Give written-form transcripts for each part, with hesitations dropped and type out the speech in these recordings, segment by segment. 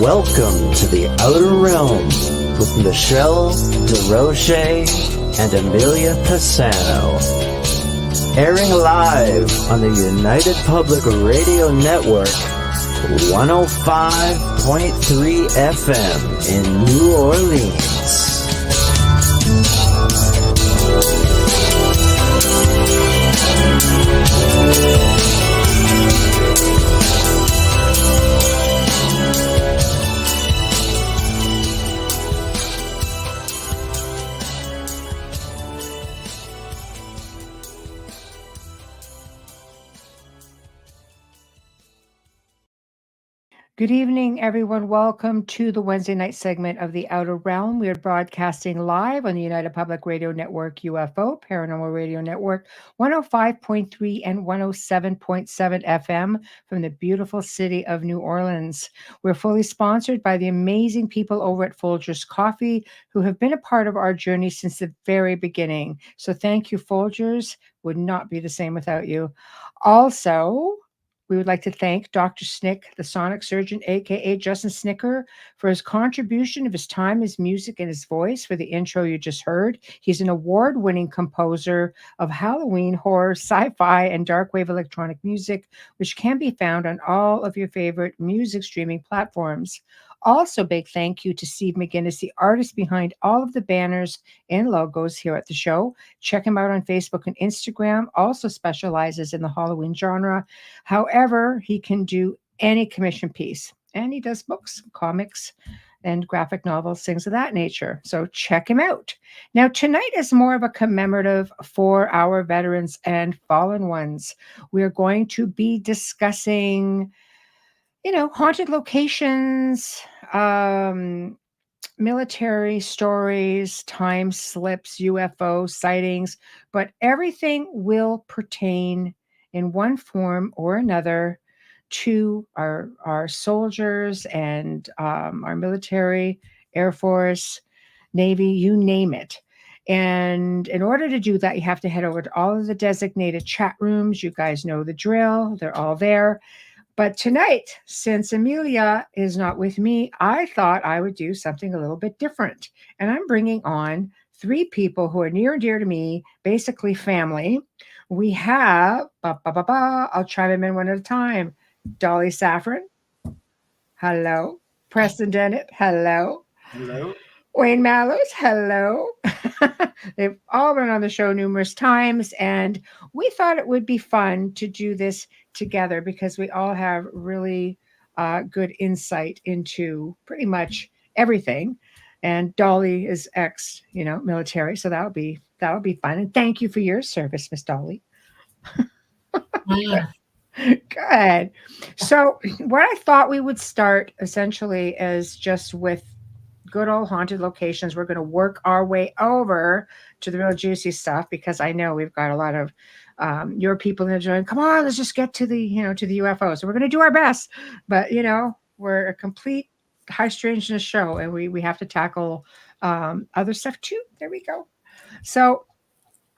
Welcome to the Outer Realm with Michelle DeRoche and Amelia Pisano. Airing live on the United Public Radio Network, 105.3 FM in New Orleans. Good evening, everyone. Welcome to the Wednesday night segment of The Outer Realm. We are broadcasting live on the United Public Radio Network, UFO, Paranormal Radio Network, 105.3 and 107.7 FM from the beautiful city of New Orleans. We're fully sponsored by the amazing people over at Folgers Coffee who have been a part of our journey since the very beginning. So thank you, Folgers. Would not be the same without you. Also, we would like to thank Dr. Snick, the sonic surgeon, aka Justin Snicker, for his contribution of his time, his music, and his voice for the intro you just heard. He's an award-winning composer of Halloween, horror, sci-fi, and dark wave electronic music, which can be found on all of your favorite music streaming platforms. Also, big thank you to Steve McGinnis, the artist behind all of the banners and logos here at the show. Check him out on Facebook and Instagram. Also specializes in the Halloween genre. However, he can do any commission piece. And he does books, comics, and graphic novels, things of that nature. So check him out. Now, tonight is more of a commemorative for our veterans and fallen ones. We are going to be discussing haunted locations, military stories, time slips, UFO sightings, but everything will pertain in one form or another to our soldiers and our military, Air Force, Navy, you name it. And in order to do that, you have to head over to all of the designated chat rooms. You guys know the drill. They're all there. But tonight, since Amelia is not with me, I thought I would do something a little bit different. And I'm bringing on three people who are near and dear to me, basically family. We have, I'll try them in one at a time. Dolly Safran. Hello. Preston Dennett. Hello. Hello. Wayne Mallows. Hello. They've all been on the show numerous times, and we thought it would be fun to do this together because we all have really good insight into pretty much everything. And Dolly is military, so that'll be fun. And thank you for your service, Miss Dolly. Yeah. Good. So what I thought we would start essentially is just with good old haunted locations. We're going to work our way over to the real juicy stuff because I know we've got a lot of your people in the joint. Come on, let's just get to the to the UFO. So we're going to do our best, but we're a complete high strangeness show, and we have to tackle other stuff too. There we go. So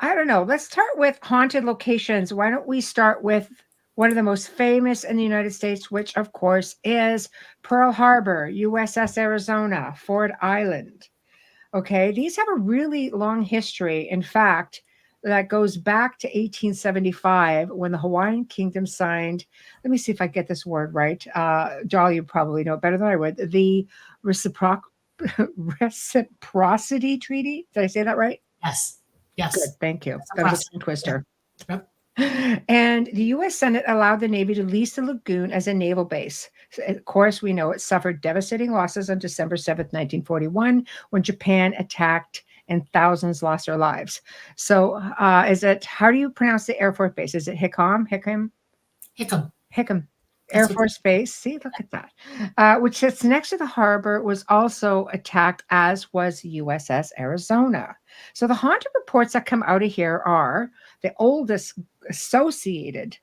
I don't know. Let's start with haunted locations. Why don't we start with one of the most famous in the United States, which of course is Pearl Harbor, USS Arizona, Ford Island. Okay, these have a really long history. In fact, that goes back to 1875 when the Hawaiian Kingdom signed, let me see if I get this word right. Dolly, you probably know it better than I would. The Reciprocity Treaty. Did I say that right? Yes. Good, thank you. That was a tongue twister. Yep. And the U.S. Senate allowed the Navy to lease the lagoon as a naval base. Of course, we know it suffered devastating losses on December 7th, 1941, when Japan attacked and thousands lost their lives. So how do you pronounce the Air Force Base? Is it Hickam? Air Force Base. See, look at that. Which sits next to the harbor, was also attacked, as was USS Arizona. So the haunted reports that come out of here are the oldest associated,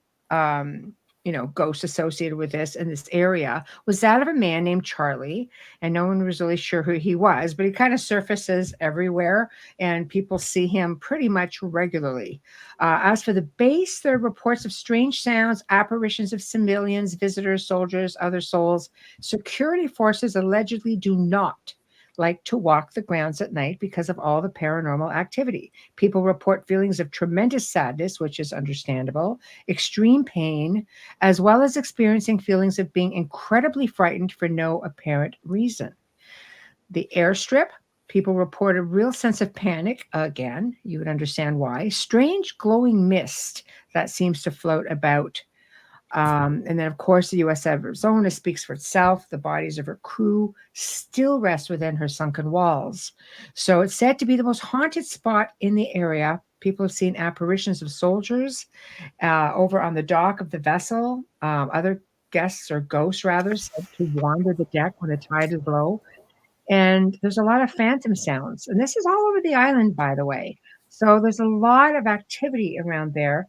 ghosts associated with this in this area was that of a man named Charlie, and no one was really sure who he was, but he kind of surfaces everywhere, and people see him pretty much regularly. As for the base, there are reports of strange sounds, apparitions of civilians, visitors, soldiers, other souls. Security forces allegedly do not like to walk the grounds at night because of all the paranormal activity. People report feelings of tremendous sadness, which is understandable, extreme pain, as well as experiencing feelings of being incredibly frightened for no apparent reason. The airstrip, people report a real sense of panic. Again, you would understand why. Strange glowing mist that seems to float about. And then, of course, the U.S. Arizona speaks for itself. The bodies of her crew still rest within her sunken walls. So it's said to be the most haunted spot in the area. People have seen apparitions of soldiers over on the dock of the vessel. Other guests, or ghosts rather, said to wander the deck when the tide is low. And there's a lot of phantom sounds. And this is all over the island, by the way. So there's a lot of activity around there.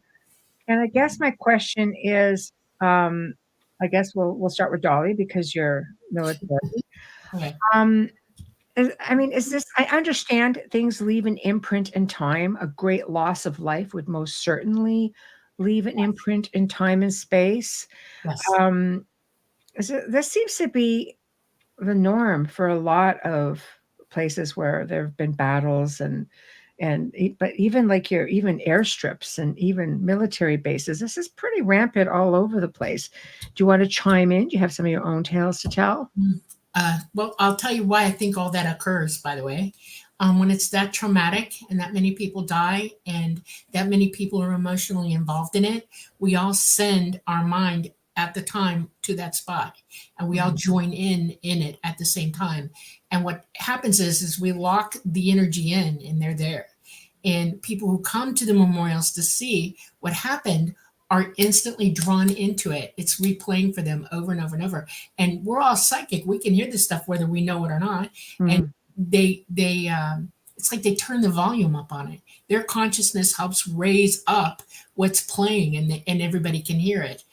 And I guess my question is, I guess we'll start with Dolly because you're military. Okay. Is this? I understand things leave an imprint in time. A great loss of life would most certainly leave an imprint in time and space. Yes. This seems to be the norm for a lot of places where there have been battles but even even airstrips and even military bases, this is pretty rampant all over the place. Do you want to chime in? Do you have some of your own tales to tell? Well, I'll tell you why I think all that occurs, by the way. When it's that traumatic and that many people die and that many people are emotionally involved in it, we all send our mind at the time to that spot, and we all join in it at the same time. And what happens is we lock the energy in, and they're there. And people who come to the memorials to see what happened are instantly drawn into it. It's replaying for them over and over and over. And we're all psychic. We can hear this stuff whether we know it or not. And they it's like they turn the volume up on it. Their consciousness helps raise up what's playing, and everybody can hear it.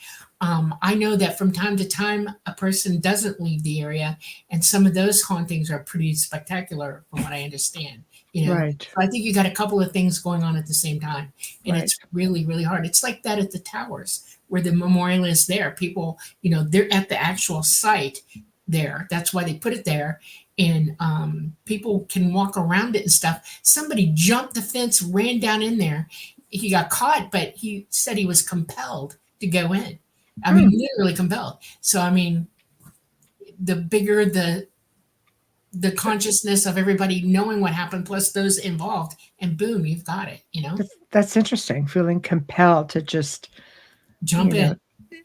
I know that from time to time, a person doesn't leave the area, and some of those hauntings are pretty spectacular, from what I understand. Right. So I think you got a couple of things going on at the same time, and Right. it's really, really hard. It's like that at the towers where the memorial is there. People, they're at the actual site there. That's why they put it there. And people can walk around it and stuff. Somebody jumped the fence, ran down in there. He got caught, but he said he was compelled to go in. I mean, literally compelled. So, I mean, the bigger the consciousness of everybody knowing what happened, plus those involved, and boom, you've got it, That's interesting, feeling compelled to just jump in.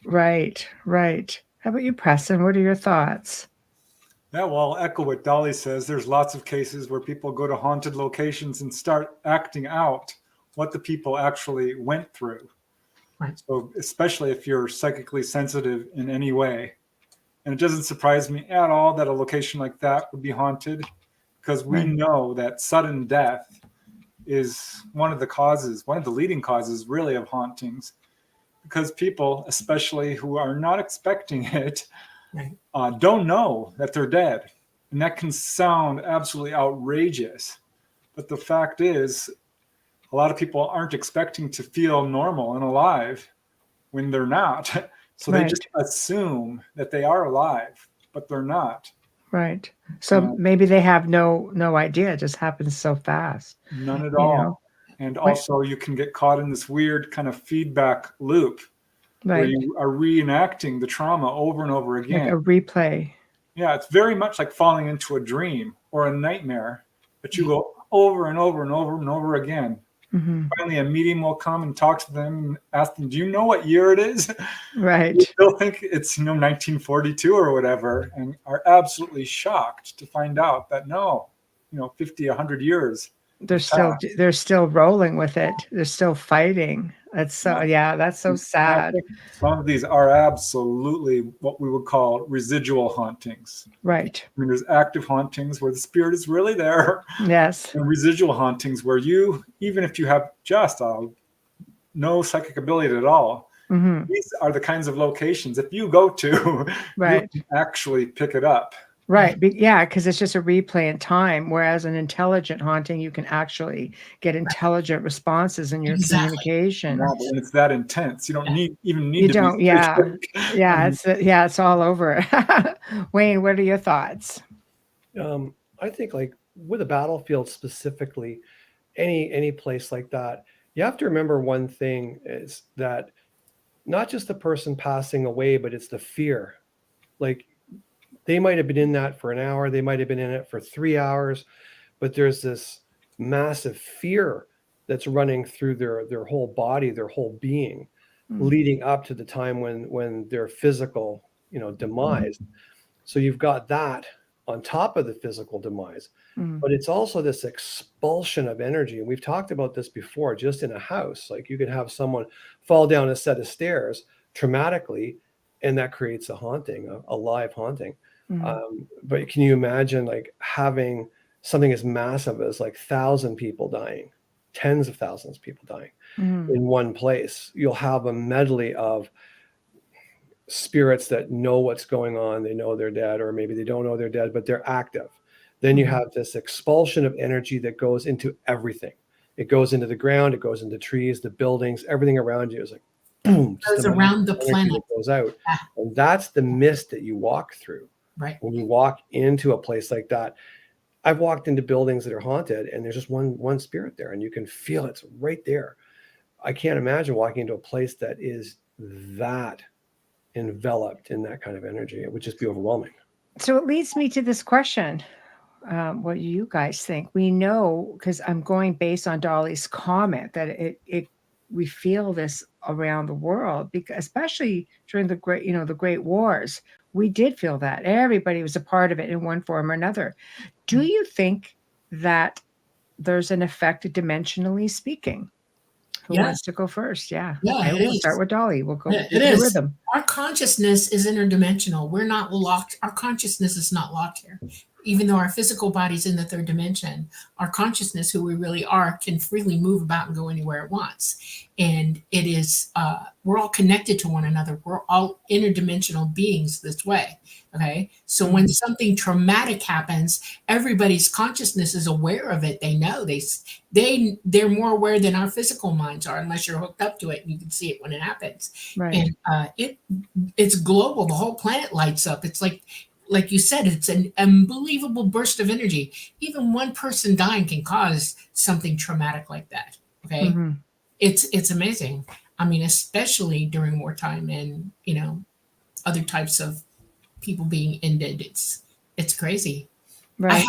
Right. How about you, Preston? What are your thoughts? Yeah, well, I'll echo what Dolly says. There's lots of cases where people go to haunted locations and start acting out what the people actually went through. Right. So especially if you're psychically sensitive in any way. And it doesn't surprise me at all that a location like that would be haunted, because we know that sudden death is one of the leading causes really of hauntings, because people, especially who are not expecting it, don't know that they're dead. And that can sound absolutely outrageous. But the fact is, a lot of people aren't expecting to feel normal and alive when they're not. So they just assume that they are alive, but they're not. Right. So maybe they have no idea. It just happens so fast. None at all. And also you can get caught in this weird kind of feedback loop where you are reenacting the trauma over and over again. Like a replay. Yeah, it's very much like falling into a dream or a nightmare that you go over and over and over and over again. Finally, a medium will come and talk to them and ask them, do you know what year it is? Right. They still think it's 1942 or whatever, and are absolutely shocked to find out that 50, 100 years. They're still rolling with it. They're still fighting. That's so sad. Some of these are absolutely what we would call residual hauntings. Right. I mean, there's active hauntings where the spirit is really there. Yes. And residual hauntings where you, even if you have just no psychic ability at all, Mhm. These are the kinds of locations, if you go to, you Right. can actually pick it up. Right. Yeah, because it's just a replay in time. Whereas an intelligent haunting, you can actually get intelligent responses in your Exactly. communication. Yeah, but when it's that intense, you don't even need You to be don't, yeah. psychic. Yeah, it's all over. Wayne, what are your thoughts? I think like with a battlefield specifically, any place like that, you have to remember one thing is that not just the person passing away, but it's the fear. Like they might have been in that for an hour, they might have been in it for 3 hours, but there's this massive fear that's running through their whole body, their whole being, leading up to the time when their physical, demise. So you've got that on top of the physical demise, but it's also this expulsion of energy. And we've talked about this before, just in a house. Like you could have someone fall down a set of stairs traumatically, and that creates a haunting, a live haunting. But can you imagine like having something as massive as like 1,000 people dying, tens of thousands of people dying in one place? You'll have a medley of spirits that know what's going on. They know they're dead, or maybe they don't know they're dead, but they're active. Then you have this expulsion of energy that goes into everything. It goes into the ground, it goes into trees, the buildings, everything around you is like boom, It goes around the planet. that goes out. Yeah. And that's the mist that you walk through. Right. When you walk into a place like that. I've walked into buildings that are haunted and there's just one spirit there and you can feel it's right there. I can't imagine walking into a place that is that enveloped in that kind of energy. It would just be overwhelming. So it leads me to this question. What do you guys think? We know, because I'm going based on Dolly's comment, that we feel this around the world, because especially during the great wars, we did feel that. Everybody was a part of it in one form or another. Do you think that there's an effect dimensionally speaking? Who wants to go first? Yeah. Yeah, Okay, we'll start with Dolly. We'll go It with the is. rhythm. Our consciousness is interdimensional. We're not locked. Our consciousness is not locked here. Even though our physical body's in the third dimension, our consciousness, who we really are, can freely move about and go anywhere it wants. And it is, we're all connected to one another. We're all interdimensional beings this way. Okay. So when something traumatic happens, everybody's consciousness is aware of it. They know they're more aware than our physical minds are, unless you're hooked up to it and you can see it when it happens. Right. And it's global. The whole planet lights up. It's like you said, it's an unbelievable burst of energy. Even one person dying can cause something traumatic like that. Okay. It's amazing. I mean, especially during wartime and, other types of people being ended. It's crazy. Right.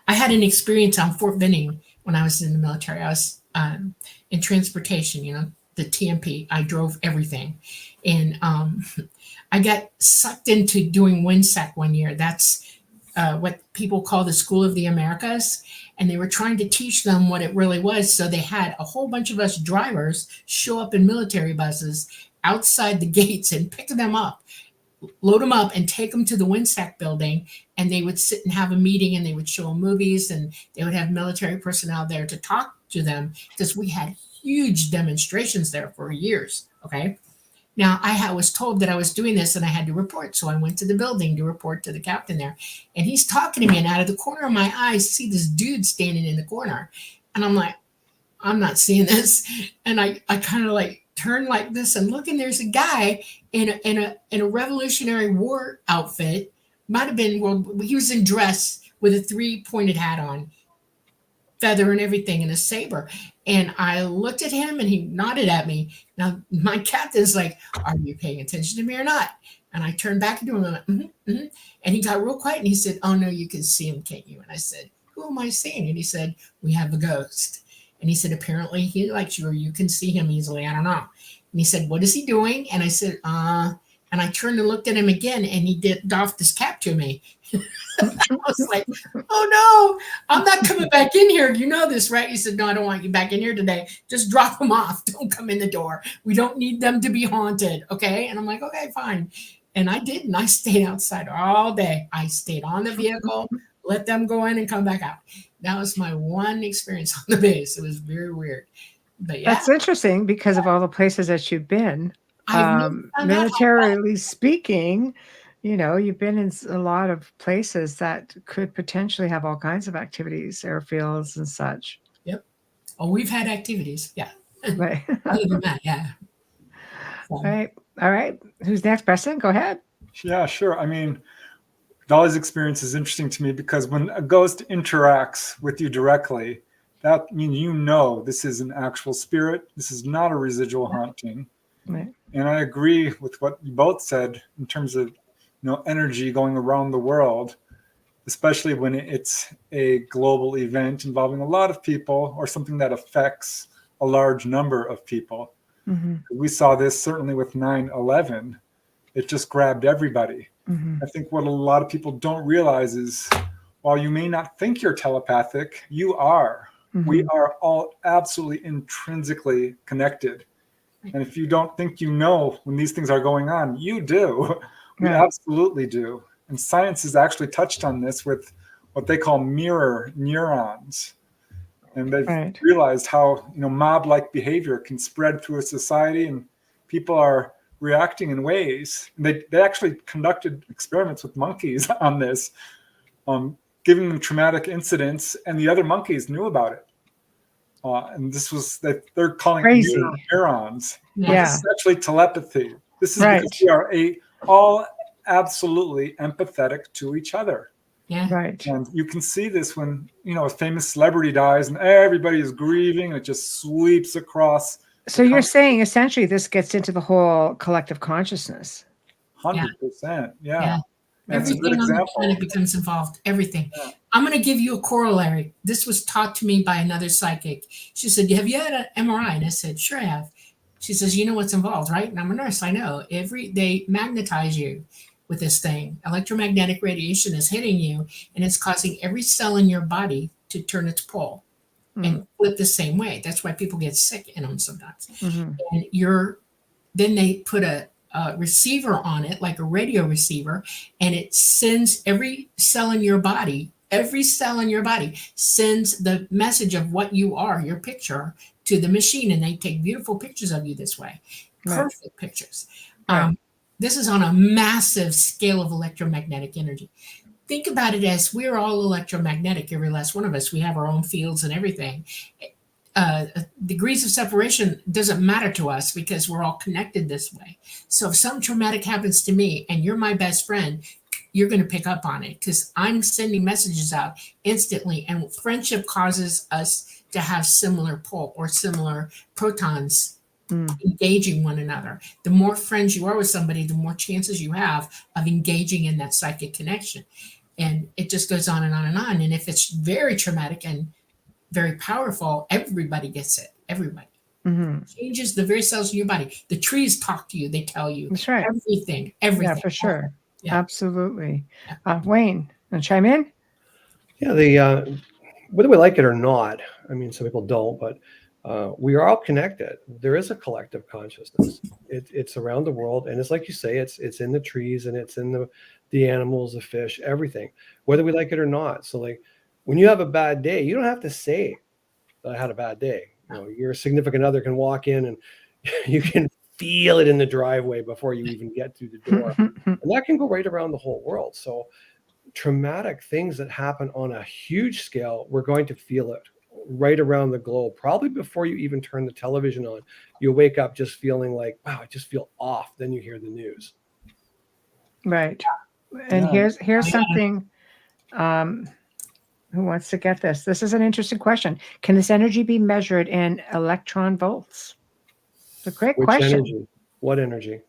I had an experience on Fort Benning when I was in the military. I was in transportation, the TMP. I drove everything. And I got sucked into doing WINSAC one year. That's what people call the School of the Americas. And they were trying to teach them what it really was. So they had a whole bunch of us drivers show up in military buses outside the gates and pick them up, load them up and take them to the WINSAC building. And they would sit and have a meeting and they would show movies and they would have military personnel there to talk to them, because we had huge demonstrations there for years. Okay. Now, I was told that I was doing this and I had to report. So I went to the building to report to the captain there. And he's talking to me, and out of the corner of my eye, I see this dude standing in the corner. And I'm like, I'm not seeing this. And I kind of like turn like this and look, and there's a guy in a Revolutionary War outfit. Might have been, well, he was in dress with a 3-pointed hat on, feather and everything, and a saber. And I looked at him and he nodded at me. Now my captain's like, are you paying attention to me or not? And I turned back to him and went, and he got real quiet and he said, oh no, you can see him, can't you? And I said, who am I seeing? And he said, we have a ghost. And he said, apparently he likes you, or you can see him easily. I don't know. And he said, what is he doing? And I said, and I turned and looked at him again, and he doffed his cap to me. I was like, oh no, I'm not coming back in here. You know this, right? He said, no, I don't want you back in here today. Just drop them off. Don't come in the door. We don't need them to be haunted. Okay. And I'm like, okay, fine. And I did. And I stayed outside all day. I stayed on the vehicle, let them go in and come back out. That was my one experience on the base. It was very weird. But yeah. That's interesting because of all the places that you've been. I really found out how militarily speaking, you've been in a lot of places that could potentially have all kinds of activities, airfields and such. Yep. Oh, we've had activities. Yeah. Right. Other than that, yeah. So, Right. All right. Who's next, Preston? Go ahead. Yeah, sure. I mean, Dolly's experience is interesting to me because when a ghost interacts with you directly, that means this is an actual spirit. This is not a residual haunting. Right. And I agree with what you both said in terms of energy going around the world, especially when it's a global event involving a lot of people or something that affects a large number of people. Mm-hmm. We saw this certainly with 9/11. It just grabbed everybody. Mm-hmm. I think what a lot of people don't realize is while you may not think you're telepathic, you are. Mm-hmm. We are all absolutely intrinsically connected. And if you don't think when these things are going on, you do. We absolutely do. And science has actually touched on this with what they call mirror neurons. And they've realized how mob-like behavior can spread through a society, and people are reacting in ways. And they actually conducted experiments with monkeys on this, giving them traumatic incidents, and the other monkeys knew about it. And this was they're calling crazy. It neurons. Yeah. This is actually telepathy. This is because we are all absolutely empathetic to each other. Yeah. Right. And you can see this when, a famous celebrity dies and everybody is grieving. It just sweeps across. So you're saying essentially this gets into the whole collective consciousness. 100%. Yeah. Everything on the planet becomes involved. Everything. Yeah. I'm going to give you a corollary. This was taught to me by another psychic. She said, "Have you had an MRI?" And I said, "Sure I have." She says, "You know what's involved, right?" And I'm a nurse. I know. They magnetize you with this thing. Electromagnetic radiation is hitting you, and it's causing every cell in your body to turn its pole and flip the same way. That's why people get sick in them sometimes. Mm-hmm. And then they put a receiver on it, like a radio receiver, and it sends every cell in your body sends the message of what you are, your picture, to the machine, and they take beautiful pictures of you this way. Perfect pictures. This is on a massive scale of electromagnetic energy. Think about it as we're all electromagnetic, every last one of us. We have our own fields and everything. Degrees of separation doesn't matter to us because we're all connected this way. So if something traumatic happens to me and you're my best friend, you're going to pick up on it because I'm sending messages out instantly. And friendship causes us to have similar pull or similar protons engaging one another. The more friends you are with somebody, the more chances you have of engaging in that psychic connection. And it just goes on and on and on. And if it's very traumatic and very powerful, everybody gets it. Everybody. Mm-hmm. Changes the very cells in your body. The trees talk to you. They tell you. That's right. Everything. Yeah, for sure. Yeah. Absolutely. Wayne, want to chime in? Yeah, whether we like it or not, I mean, some people don't, but we are all connected. There is a collective consciousness. It's around the world, and it's like you say, it's in the trees, and it's in the animals, the fish, everything, whether we like it or not. So, like, when you have a bad day, you don't have to say that I had a bad day. Your significant other can walk in, and you can feel it in the driveway before you even get through the door, and that can go right around the whole world. So, traumatic things that happen on a huge scale, we're going to feel it right around the globe. Probably before you even turn the television on, you'll wake up just feeling like, wow, I just feel off. Then you hear the news. Right. And here's something, who wants to get this? This is an interesting question. Can this energy be measured in electron volts? It's a great question. Energy? What energy?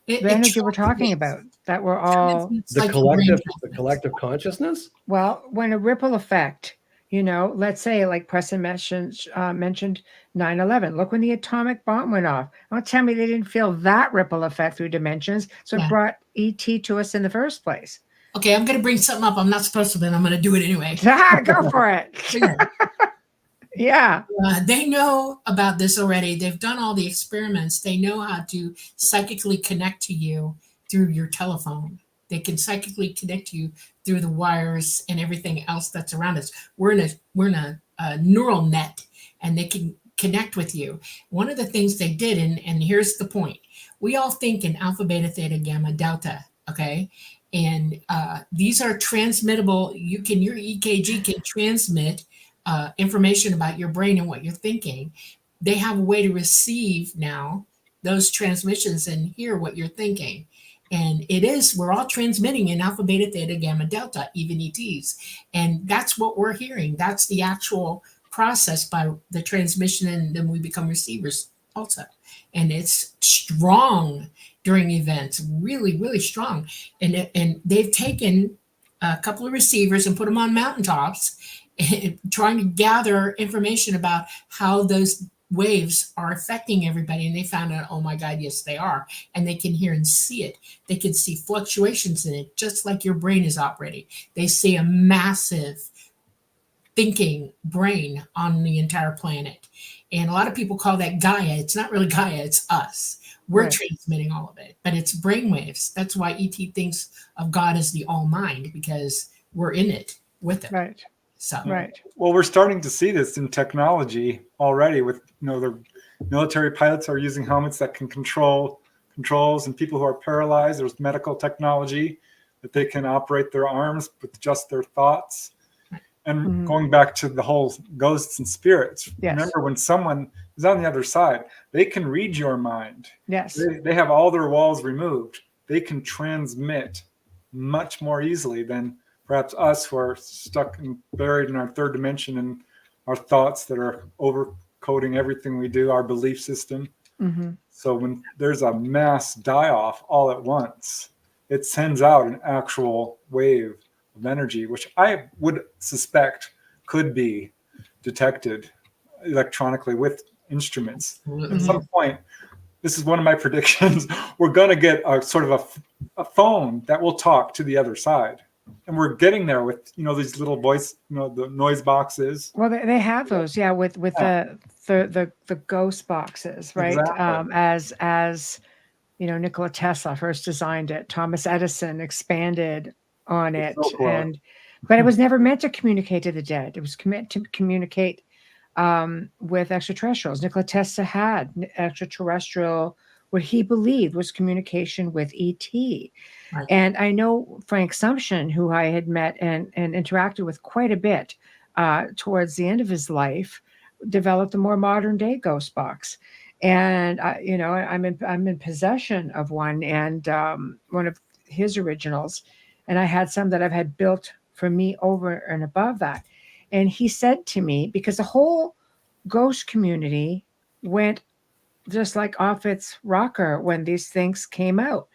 The energy we're talking about, that we're all the collective consciousness. Well, when a ripple effect, let's say like Preston mentioned 9/11. Look when the atomic bomb went off. Don't tell me they didn't feel that ripple effect through dimensions. So it brought ET to us in the first place. Okay, I'm going to bring something up. I'm not supposed to, but I'm going to do it anyway. Go for it. Yeah. They know about this already. They've done all the experiments. They know how to psychically connect to you through your telephone. They can psychically connect to you through the wires and everything else that's around us. We're in a neural net, and they can connect with you. One of the things they did, and here's the point. We all think in alpha, beta, theta, gamma, delta, okay? And these are transmittable. Your EKG can transmit information about your brain and what you're thinking. They have a way to receive now those transmissions and hear what you're thinking. And we're all transmitting in alpha, beta, theta, gamma, delta, even ETs. And that's what we're hearing. That's the actual process by the transmission, and then we become receivers also. And it's strong during events, really, really strong. And they've taken a couple of receivers and put them on mountaintops, trying to gather information about how those waves are affecting everybody. And they found out, oh my God, yes, they are. And they can hear and see it. They can see fluctuations in it, just like your brain is operating. They see a massive thinking brain on the entire planet. And a lot of people call that Gaia. It's not really Gaia, it's us. We're Right. transmitting all of it, but it's brainwaves. That's why ET thinks of God as the all mind, because we're in it with it. Right. So Right. Well, we're starting to see this in technology already. With the military pilots are using helmets that can controls, and people who are paralyzed. There's medical technology that they can operate their arms with just their thoughts. And going back to the whole ghosts and spirits, Yes. remember when someone is on the other side, they can read your mind. Yes. They have all their walls removed. They can transmit much more easily than perhaps us, who are stuck and buried in our third dimension and our thoughts that are overcoding everything we do, our belief system. Mm-hmm. So when there's a mass die-off all at once, it sends out an actual wave of energy, which I would suspect could be detected electronically with instruments. At some point, this is one of my predictions, we're going to get a sort of a phone that will talk to the other side. And we're getting there with, these little voice, the noise boxes. Well, they have those, yeah, with the ghost boxes, right? Exactly. As Nikola Tesla first designed it, Thomas Edison expanded on it, so cool. But it was never meant to communicate to the dead. It was meant to communicate with extraterrestrials. Nikola Tesla had extraterrestrial, what he believed was communication with ET. Right. And I know Frank Sumption, who I had met and interacted with quite a bit towards the end of his life, developed a more modern day ghost box. And I'm in possession of one, and one of his originals. And I had some that I've had built for me over and above that. And he said to me, because the whole ghost community went just like off its rocker when these things came out.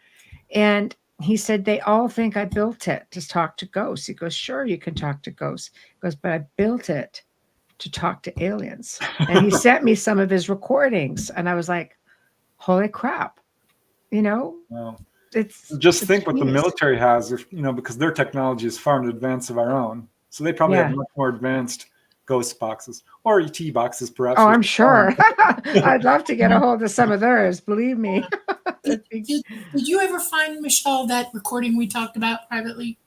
And he said, they all think I built it to talk to ghosts. He goes, sure, you can talk to ghosts. He goes, but I built it to talk to aliens. And he sent me some of his recordings. And I was like, holy crap. Wow. It's think what the genius. military has, because their technology is far in advance of our own. So they probably have much more advanced ghost boxes or ET boxes, perhaps. Oh, I'm sure. I'd love to get a hold of some of theirs. Believe me. Did you ever find, Michelle, that recording we talked about privately?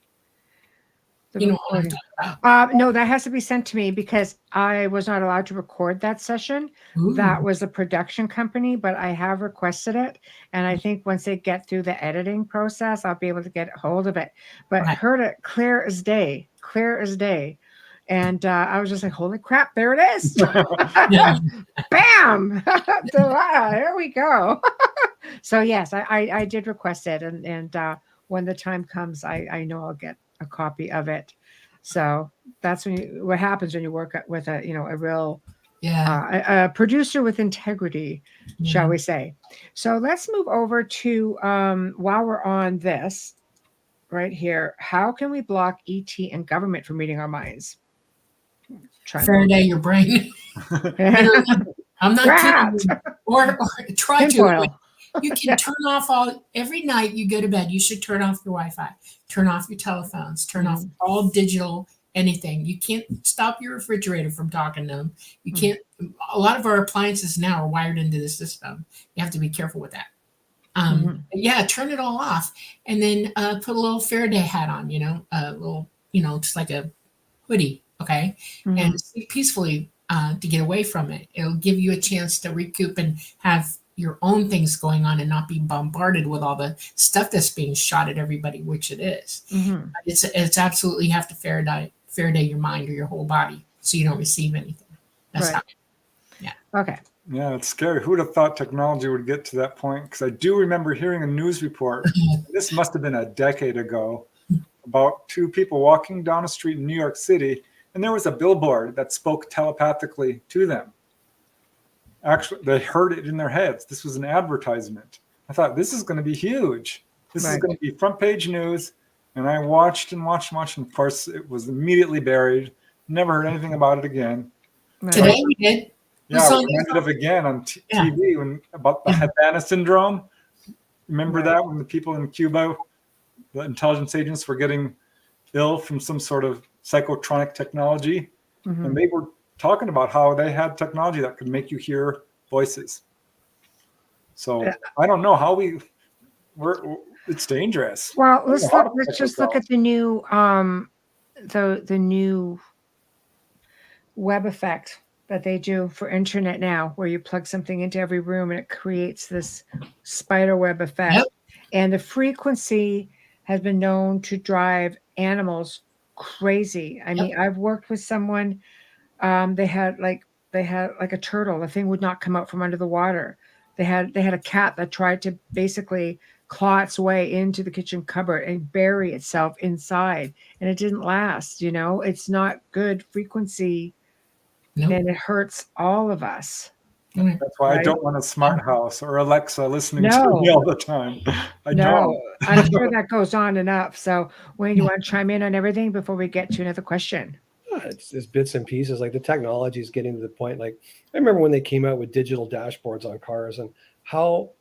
The What I'm recording. talking about. No, that has to be sent to me because I was not allowed to record that session. Ooh. That was a production company, but I have requested it. And I think once they get through the editing process, I'll be able to get a hold of it. But I Right. heard it clear as day. And I was just like, holy crap, there it is. Yeah. Bam! There we go. So yes, I did request it. And when the time comes, I know I'll get a copy of it. So that's what happens when you work with a real a producer with integrity, shall we say. So let's move over to while we're on this right here, how can we block ET and government from reading our minds? Faraday your brain. I'm not kidding you. Or try to. You can turn off every night you go to bed, you should turn off your Wi-Fi, turn off your telephones, turn off all digital anything. You can't stop your refrigerator from talking to them. You can't, a lot of our appliances now are wired into the system. You have to be careful with that. Yeah, turn it all off and then put a little Faraday hat on, a little, just like a hoodie. Okay. And sleep peacefully to get away from it. It'll give you a chance to recoup and have your own things going on and not be bombarded with all the stuff that's being shot at everybody, which it is. Mm-hmm. It's absolutely, you have to Faraday your mind or your whole body so you don't receive anything. That's Right. how. Yeah. Okay. Yeah, it's scary. Who would have thought technology would get to that point? Because I do remember hearing a news report. This must have been a decade ago, about two people walking down a street in New York City, and there was a billboard that spoke telepathically to them. Actually, they heard it in their heads. This was an advertisement. I thought, this is going to be huge. This is Right. going to be front page news. And I watched and watched and watched. And of course, it was immediately buried. Never heard anything about it again. Right. Today we did. Yeah, saw we this. ended up again on Yeah. TV about the Havana syndrome. Remember Right. that, when the people in Cuba, the intelligence agents, were getting ill from some sort of psychotronic technology, Mhm. and they were talking about how they had technology that could make you hear voices. So Yeah. I don't know how it's dangerous. Well, I don't know how to let's protect just look ourselves. at the new the new web effect that they do for internet now, where you plug something into every room and it creates this spider web effect. Yep. And the frequency has been known to drive animals crazy. I mean, I've worked with someone, they had like a turtle. The thing would not come out from under the water. They had a cat that tried to basically claw its way into the kitchen cupboard and bury itself inside, and it didn't last. You know, it's not good frequency, Nope. and it hurts all of us. That's why I Right. don't want a smart house or Alexa listening to No. me all the time. I No, don't. I'm sure that goes on enough. So, Wayne, you want to chime in on everything before we get to another question? It's bits and pieces. Like the technology is getting to the point. Like I remember when they came out with digital dashboards on cars, and how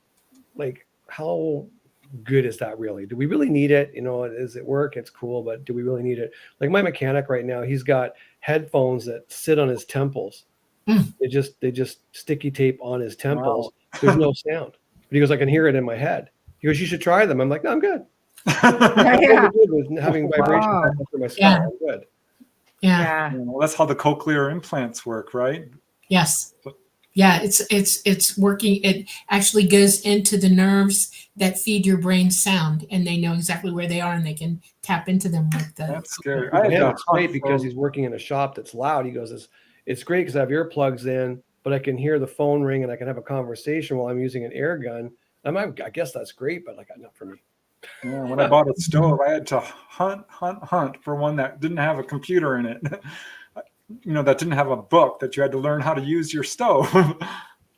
good is that really? Do we really need it? You know, does it work? It's cool, but do we really need it? Like my mechanic right now, he's got headphones that sit on his temples. They just sticky tape on his temples. Wow. There's no sound. But he goes, I can hear it in my head. He goes, you should try them. I'm like, no, I'm good. Yeah. I'm good with having vibration Wow. through my skull. Yeah. I'm good. Yeah. Yeah. Well, that's how the cochlear implants work, right? Yes. Yeah, it's working. It actually goes into the nerves that feed your brain sound, and they know exactly where they are, and they can tap into them with the. That's scary. For him, it's great hunt because for- he's working in a shop that's loud. He goes, it's great because I have earplugs in, but I can hear the phone ring and I can have a conversation while I'm using an air gun. I guess that's great, but like not for me. Yeah, when I bought a stove, I had to hunt for one that didn't have a computer in it. That didn't have a book, that you had to learn how to use your stove.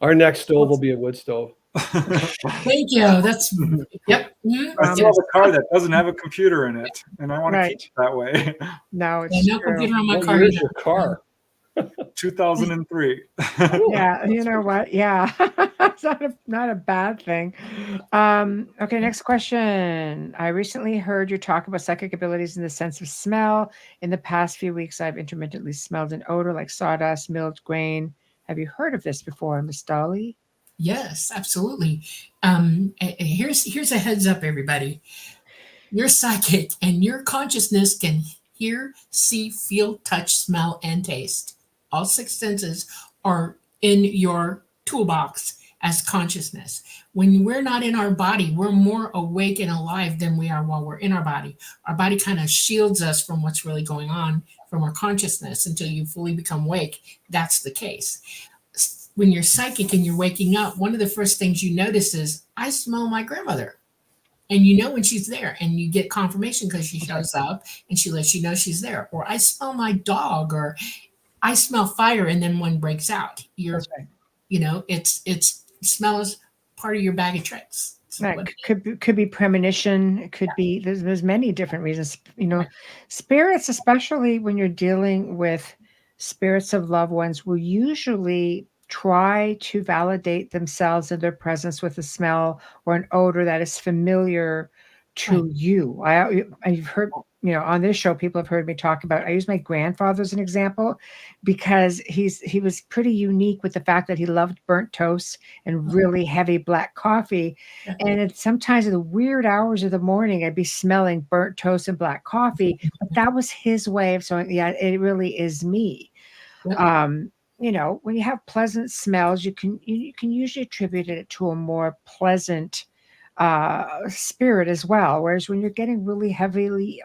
Our next stove will be a wood stove. Thank you. That's yep. Mhm. I still have a car that doesn't have a computer in it, and I want to Right. keep it that way. No, Yeah, it's no true. computer on my What car. year is either. your car? 2003. Yeah, you know what? Yeah, it's not a bad thing. Okay, next question. I recently heard you talk about psychic abilities in the sense of smell. In the past few weeks, I've intermittently smelled an odor like sawdust, milled grain. Have you heard of this before, Miss Dolly? Yes, absolutely. Here's a heads up, everybody. You're psychic, and your consciousness can hear, see, feel, touch, smell, and taste. All six senses are in your toolbox as consciousness. When we're not in our body, we're more awake and alive than we are while we're in our body. Our body kind of shields us from what's really going on from our consciousness until you fully become awake. That's the case. When you're psychic and you're waking up, one of the first things you notice is, I smell my grandmother. And you know when she's there, and you get confirmation because she shows up and she lets you know she's there. Or I smell my dog, or I smell fire, and then one breaks out. That's right. It's smell is part of your bag of tricks. It's Right. what- Could be premonition. It could be there's many different reasons. Spirits, especially when you're dealing with spirits of loved ones, will usually try to validate themselves and their presence with a smell or an odor that is familiar to Right. you. I've heard, on this show, people have heard me talk about, I use my grandfather as an example because he was pretty unique with the fact that he loved burnt toast and really heavy black coffee. Yeah. And sometimes in the weird hours of the morning, I'd be smelling burnt toast and black coffee, but that was his way of saying, yeah, it really is me. Yeah. when you have pleasant smells, you can usually attribute it to a more pleasant spirit as well. Whereas when you're getting really heavy,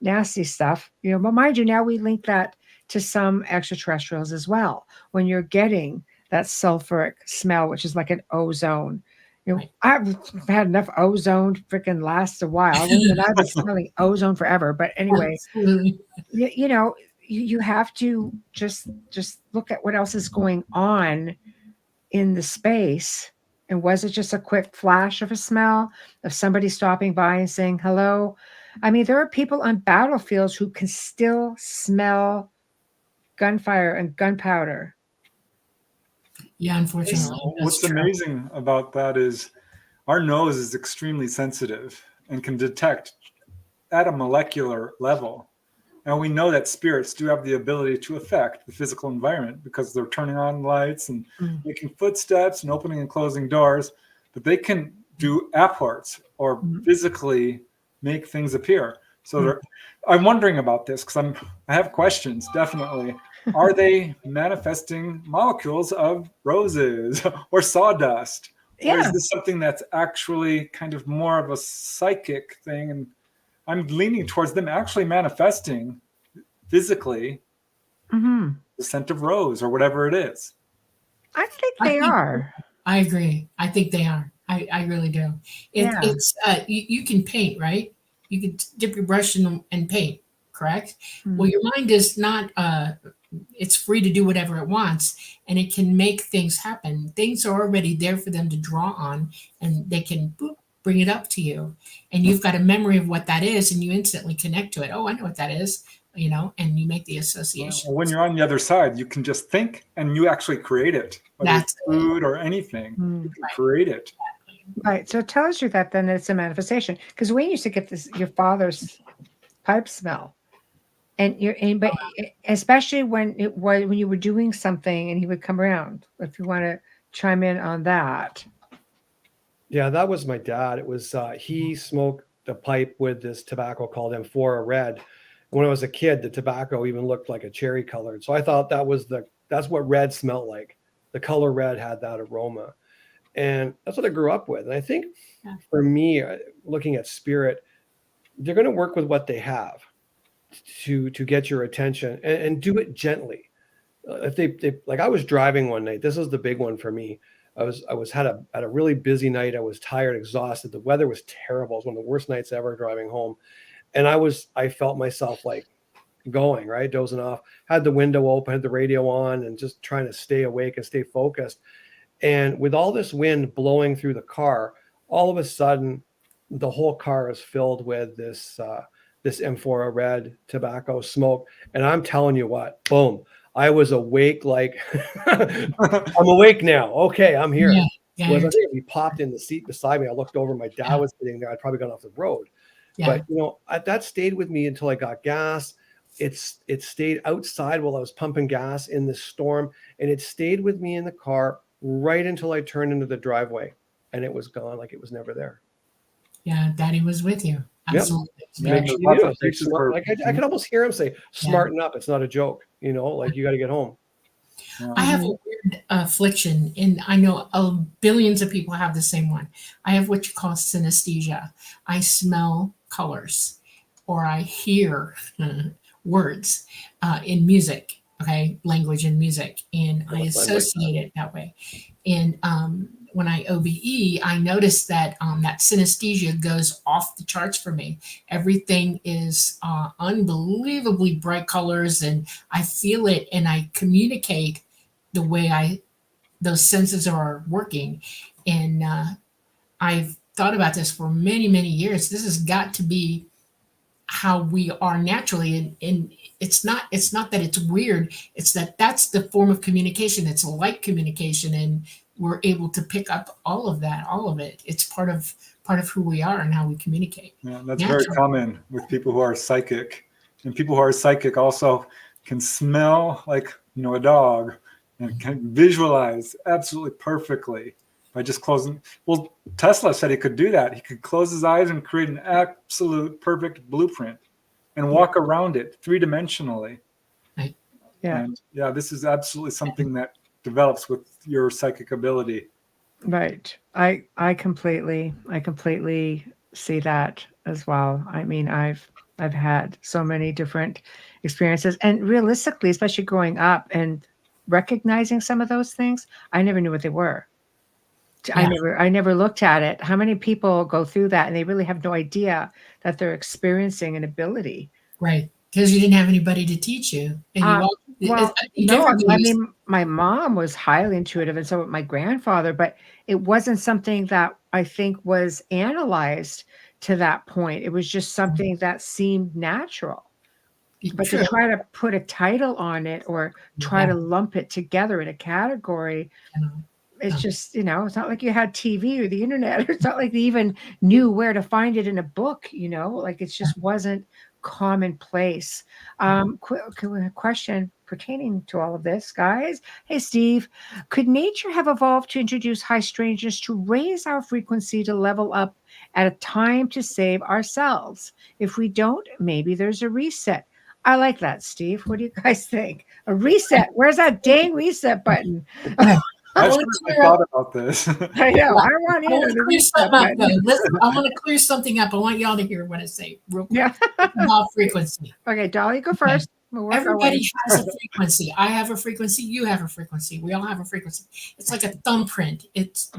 nasty stuff, but mind you, now we link that to some extraterrestrials as well. When you're getting that sulfuric smell, which is like an ozone. Right. I've had enough ozone to freaking last a while. And I've been smelling ozone forever. But anyway, Absolutely. you have to just look at what else is going on in the space. And was it just a quick flash of a smell of somebody stopping by and saying hello? I mean, there are people on battlefields who can still smell gunfire and gunpowder. Yeah, unfortunately. What's amazing about that is our nose is extremely sensitive and can detect at a molecular level. And we know that spirits do have the ability to affect the physical environment because they're turning on lights and making footsteps and opening and closing doors, but they can do apports or physically make things appear. So I'm wondering about this because I have questions, definitely. Are they manifesting molecules of roses or sawdust? Yeah. Or is this something that's actually kind of more of a psychic thing? And I'm leaning towards them actually manifesting physically the scent of rose or whatever it is. I think they are. I agree. I think they are. I really do. It's you can paint, right? You can dip your brush and paint, correct? Well, your mind is not. It's free to do whatever it wants, and it can make things happen. Things are already there for them to draw on, and they can bring it up to you. And you've got a memory of what that is, and you instantly connect to it. Oh, I know what that is, and you make the association. Well, when you're on the other side, you can just think and you actually create it. Whether it's food or anything, you can create it. Right. So it tells you that then it's a manifestation. Because we used to get your father's pipe smell. But especially when you were doing something and he would come around, if you want to chime in on that. Yeah, that was my dad. It was he smoked the pipe with this tobacco called Amphora Red. When I was a kid, the tobacco even looked like a cherry colored. So I thought that's what red smelled like. The color red had that aroma. And that's what I grew up with. And I think for me, looking at spirit, they're going to work with what they have to get your attention and do it gently. If they like, I was driving one night. This is the big one for me. Had a really busy night. I was tired, exhausted. The weather was terrible. It was one of the worst nights ever driving home. And I felt myself like going, right, dozing off, had the window open, had the radio on, and just trying to stay awake and stay focused. And with all this wind blowing through the car, all of a sudden, the whole car is filled with this Amphora Red tobacco smoke. And I'm telling you what, boom, I was awake like I'm awake now. Okay, I'm here. Yeah. Whereas I think if he popped in the seat beside me, I looked over, my dad was sitting there, I'd probably gone off the road. Yeah. But that stayed with me until I got gas. It stayed outside while I was pumping gas in the storm, and it stayed with me in the car right until I turned into the driveway, and it was gone, like it was never there. Yeah, Daddy was with you. Absolutely. Yep. I could almost hear him say, "Smarten up! It's not a joke." Like you got to get home. I have a weird affliction, and I know billions of people have the same one. I have what you call synesthesia. I smell colors, or I hear words in music, language and music, and I associate it that way. And when I OBE, I noticed that that synesthesia goes off the charts for me. Everything is unbelievably bright colors, and I feel it, and I communicate the way those senses are working. And I've thought about this for many, many years. This has got to be how we are naturally, and it's not that it's weird. It's that's the form of communication. It's a light communication, and we're able to pick up all of it. It's part of who we are and how we communicate. Yeah, that's very common with people who are psychic, and people who are psychic also can smell like a dog and can visualize absolutely perfectly by just closing. Well, Tesla said he could do that. He could close his eyes and create an absolute perfect blueprint and walk around it 3-dimensionally. Right. Yeah. And yeah, this is absolutely something that develops with your psychic ability. Right. I completely see that as well. I mean, I've had so many different experiences, and realistically, especially growing up and recognizing some of those things, I never knew what they were. Yeah. I never looked at it. How many people go through that and they really have no idea that they're experiencing an ability? Right. Because you didn't have anybody to teach you. And you all, Well, I think no, I everybody's, mean, my mom was highly intuitive, and so was my grandfather, but it wasn't something that I think was analyzed to that point. It was just something that seemed natural. But true. to try to put a title on it or try Yeah. to lump it together in a category, it's just, it's not like you had TV or the internet. It's not like they even knew where to find it in a book, like it just wasn't commonplace. Question pertaining to all of this, guys. Hey, Steve, could nature have evolved to introduce high strangeness to raise our frequency to level up at a time to save ourselves? If we don't, maybe there's a reset. I like that, Steve. What do you guys think? A reset. Where's that dang reset button? I thought about this. I know. I want I want in to on the clear reset something up, button. though. Listen, I want to clear something up. I want y'all to hear what I say real quick Yeah. about frequency. Okay, Dolly, go first. We'll work our way. Everybody has a frequency. I have a frequency. You have a frequency. We all have a frequency. It's like a thumbprint. It's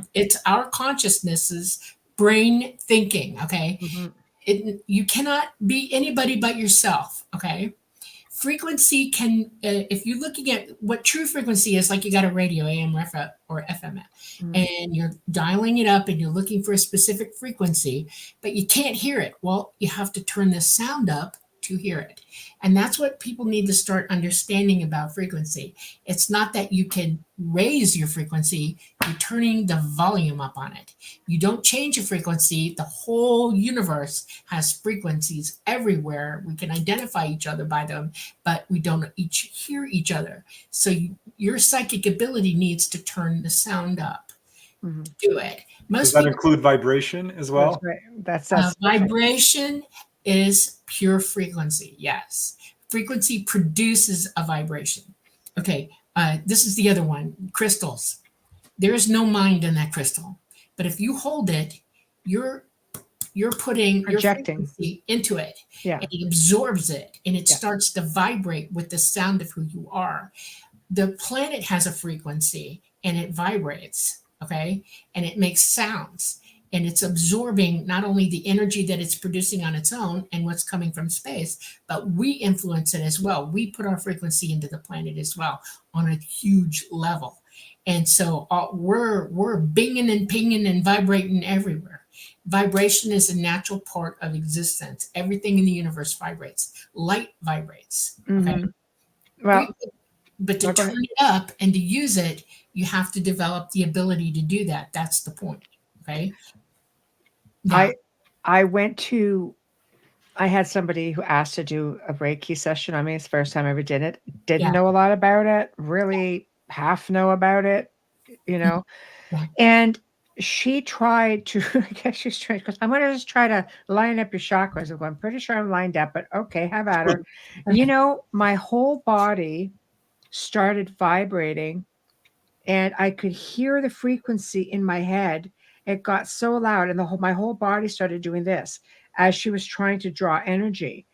our consciousness's brain thinking. Okay. Mhm. You cannot be anybody but yourself. Okay. Frequency can, if you're looking at what true frequency is, like you got a radio, AM, or FM, and you're dialing it up and you're looking for a specific frequency, but you can't hear it. Well, you have to turn the sound up to hear it. And that's what people need to start understanding about frequency. It's not that you can raise your frequency, you're turning the volume up on it. You don't change a frequency. The whole universe has frequencies everywhere. We can identify each other by them, but we don't each hear each other. So your psychic ability needs to turn the sound up to do it. Does that include vibration as well? That's right. That's vibration is pure frequency. Yes. Frequency produces a vibration. Okay. This is the other one. Crystals. There is no mind in that crystal, but if you hold it, you're putting projecting your frequency into it. Yeah. And it absorbs it and it starts to vibrate with the sound of who you are. The planet has a frequency and it vibrates. Okay. And it makes sounds. And it's absorbing not only the energy that it's producing on its own and what's coming from space, but we influence it as well. We put our frequency into the planet as well on a huge level. And so we're binging and pinging and vibrating everywhere. Vibration is a natural part of existence. Everything in the universe vibrates. Light vibrates. Okay. Well, but to turn it up and to use it, you have to develop the ability to do that. That's the point. Okay. Yeah. I had somebody who asked to do a Reiki session on me. It's the first time I ever did it. Didn't know a lot about it, really half know about it, and she tried to, I guess she's trying, because I'm going to just try to line up your chakras. I'm pretty sure I'm lined up, but okay, have at her. My whole body started vibrating and I could hear the frequency in my head. It got so loud and my whole body started doing this as she was trying to draw energy.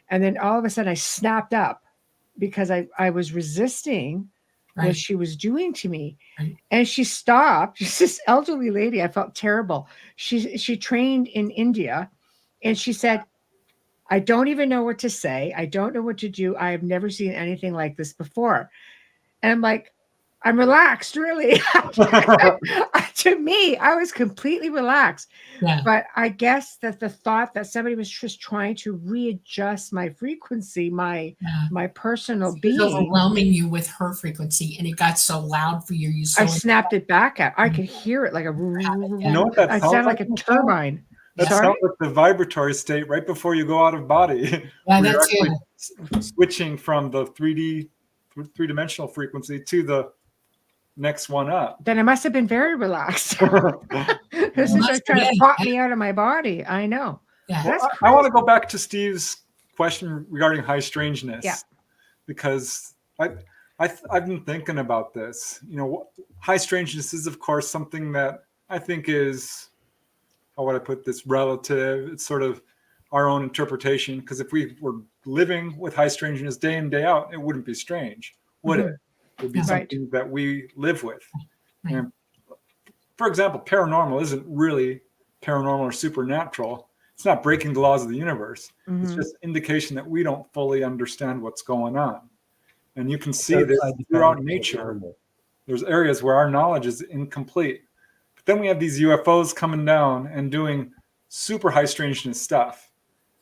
And then all of a sudden I snapped up because I was resisting what she was doing to me. And she stopped. She's this elderly lady. I felt terrible. She trained in India and she said, I don't even know what to say. I don't know what to do. I have never seen anything like this before. And I'm like, I'm relaxed, really. To me, I was completely relaxed. Yeah. But I guess that the thought that somebody was just trying to readjust my frequency, my personal being, overwhelming you with her frequency, and it got so loud for you. I snapped it back at. I could hear it like a. You know what that sounds like? Like a turbine. That sounds like the vibratory state right before you go out of body. Yeah, that's switching from the three-dimensional frequency to the next one up. Then I must have been very relaxed. This is just trying to pop me out of my body. I know. Yeah. Well, I want to go back to Steve's question regarding high strangeness. Yeah. Because I've been thinking about this. High strangeness is, of course, something that I think is, how would I put this, relative. It's sort of our own interpretation. Because if we were living with high strangeness day in, day out, it wouldn't be strange, would it? It would be something that we live with. Right. And for example, paranormal isn't really paranormal or supernatural. It's not breaking the laws of the universe. It's just indication that we don't fully understand what's going on. And you can see this throughout nature. There's areas where our knowledge is incomplete. But then we have these UFOs coming down and doing super high strangeness stuff.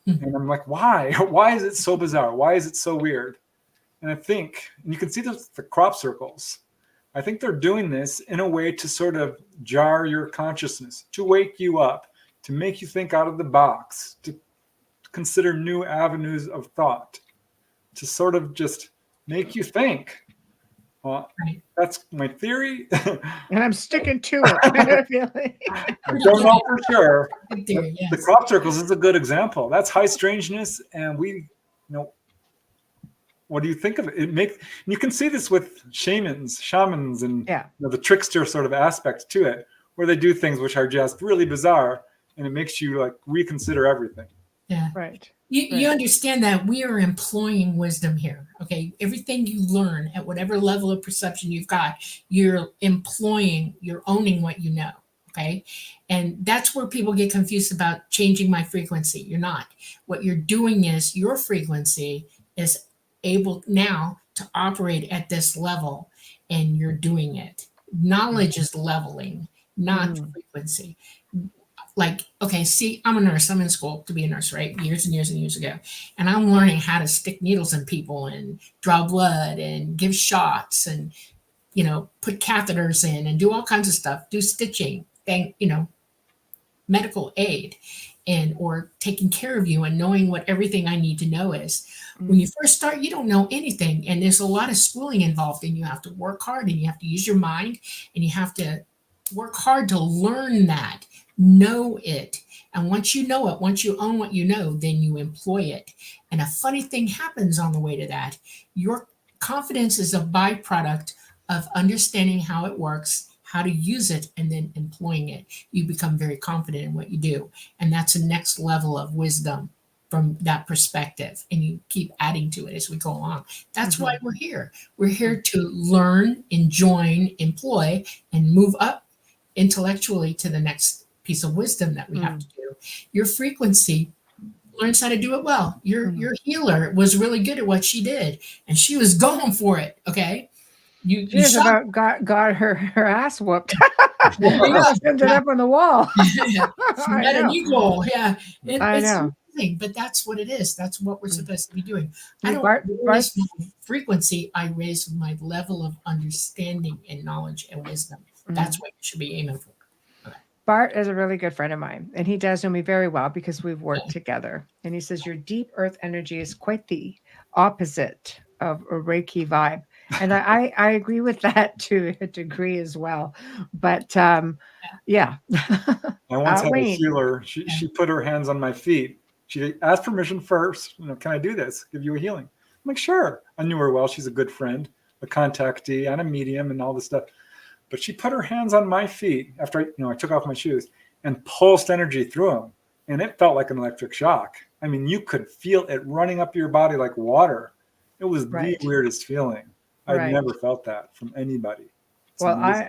And I'm like, why? Why is it so bizarre? Why is it so weird? And I think, and you can see this with the crop circles, I think they're doing this in a way to sort of jar your consciousness, to wake you up, to make you think out of the box, to consider new avenues of thought, to sort of just make you think. That's my theory. And I'm sticking to it. I don't know for sure. The crop circles is a good example. That's high strangeness. And what do you think of it? You can see this with shamans, and the trickster sort of aspect to it, where they do things which are just really bizarre, and it makes you like reconsider everything. Yeah. Right. You understand that we are employing wisdom here. Okay. Everything you learn at whatever level of perception you've got, you're owning what you know. Okay. And that's where people get confused about changing my frequency. You're not. What you're doing is your frequency is able now to operate at this level, and you're doing it. Knowledge is leveling, not frequency. Like, okay, see, I'm a nurse. I'm in school to be a nurse, right? Years and years and years ago. And I'm learning how to stick needles in people and draw blood and give shots and, put catheters in and do all kinds of stuff, do stitching, medical aid, or taking care of you and knowing what everything I need to know is. When you first start, you don't know anything. And there's a lot of schooling involved, and you have to work hard, and you have to use your mind, and you have to work hard to learn that. Know it. And once you know it, once you own what you know, then you employ it. And a funny thing happens on the way to that. Your confidence is a byproduct of understanding how it works, how to use it, and then employing it. You become very confident in what you do. And that's the next level of wisdom from that perspective. And you keep adding to it as we go along. That's why we're here. We're here to learn, enjoy, employ, and move up intellectually to the next piece of wisdom that we have to do. Your frequency learns how to do it well. Your healer was really good at what she did, and she was going for it. Okay, you about got her ass whooped. Ended up on the wall. Met an eagle. Yeah, I know. Amazing, but that's what it is. That's what we're supposed to be doing. I don't raise my frequency. I raise my level of understanding and knowledge and wisdom. That's what you should be aiming for. Bart is a really good friend of mine, and he does know me very well because we've worked together. And he says, your deep earth energy is quite the opposite of a Reiki vibe. And I agree with that to a degree as well. But yeah. I once had a healer. She put her hands on my feet. She asked permission first. Can I do this? Give you a healing? I'm like, sure. I knew her well. She's a good friend, a contactee, and a medium and all this stuff. But she put her hands on my feet after I took off my shoes and pulsed energy through them. And it felt like an electric shock. I mean, you could feel it running up your body like water. It was the weirdest feeling. I've never felt that from anybody. It's amazing.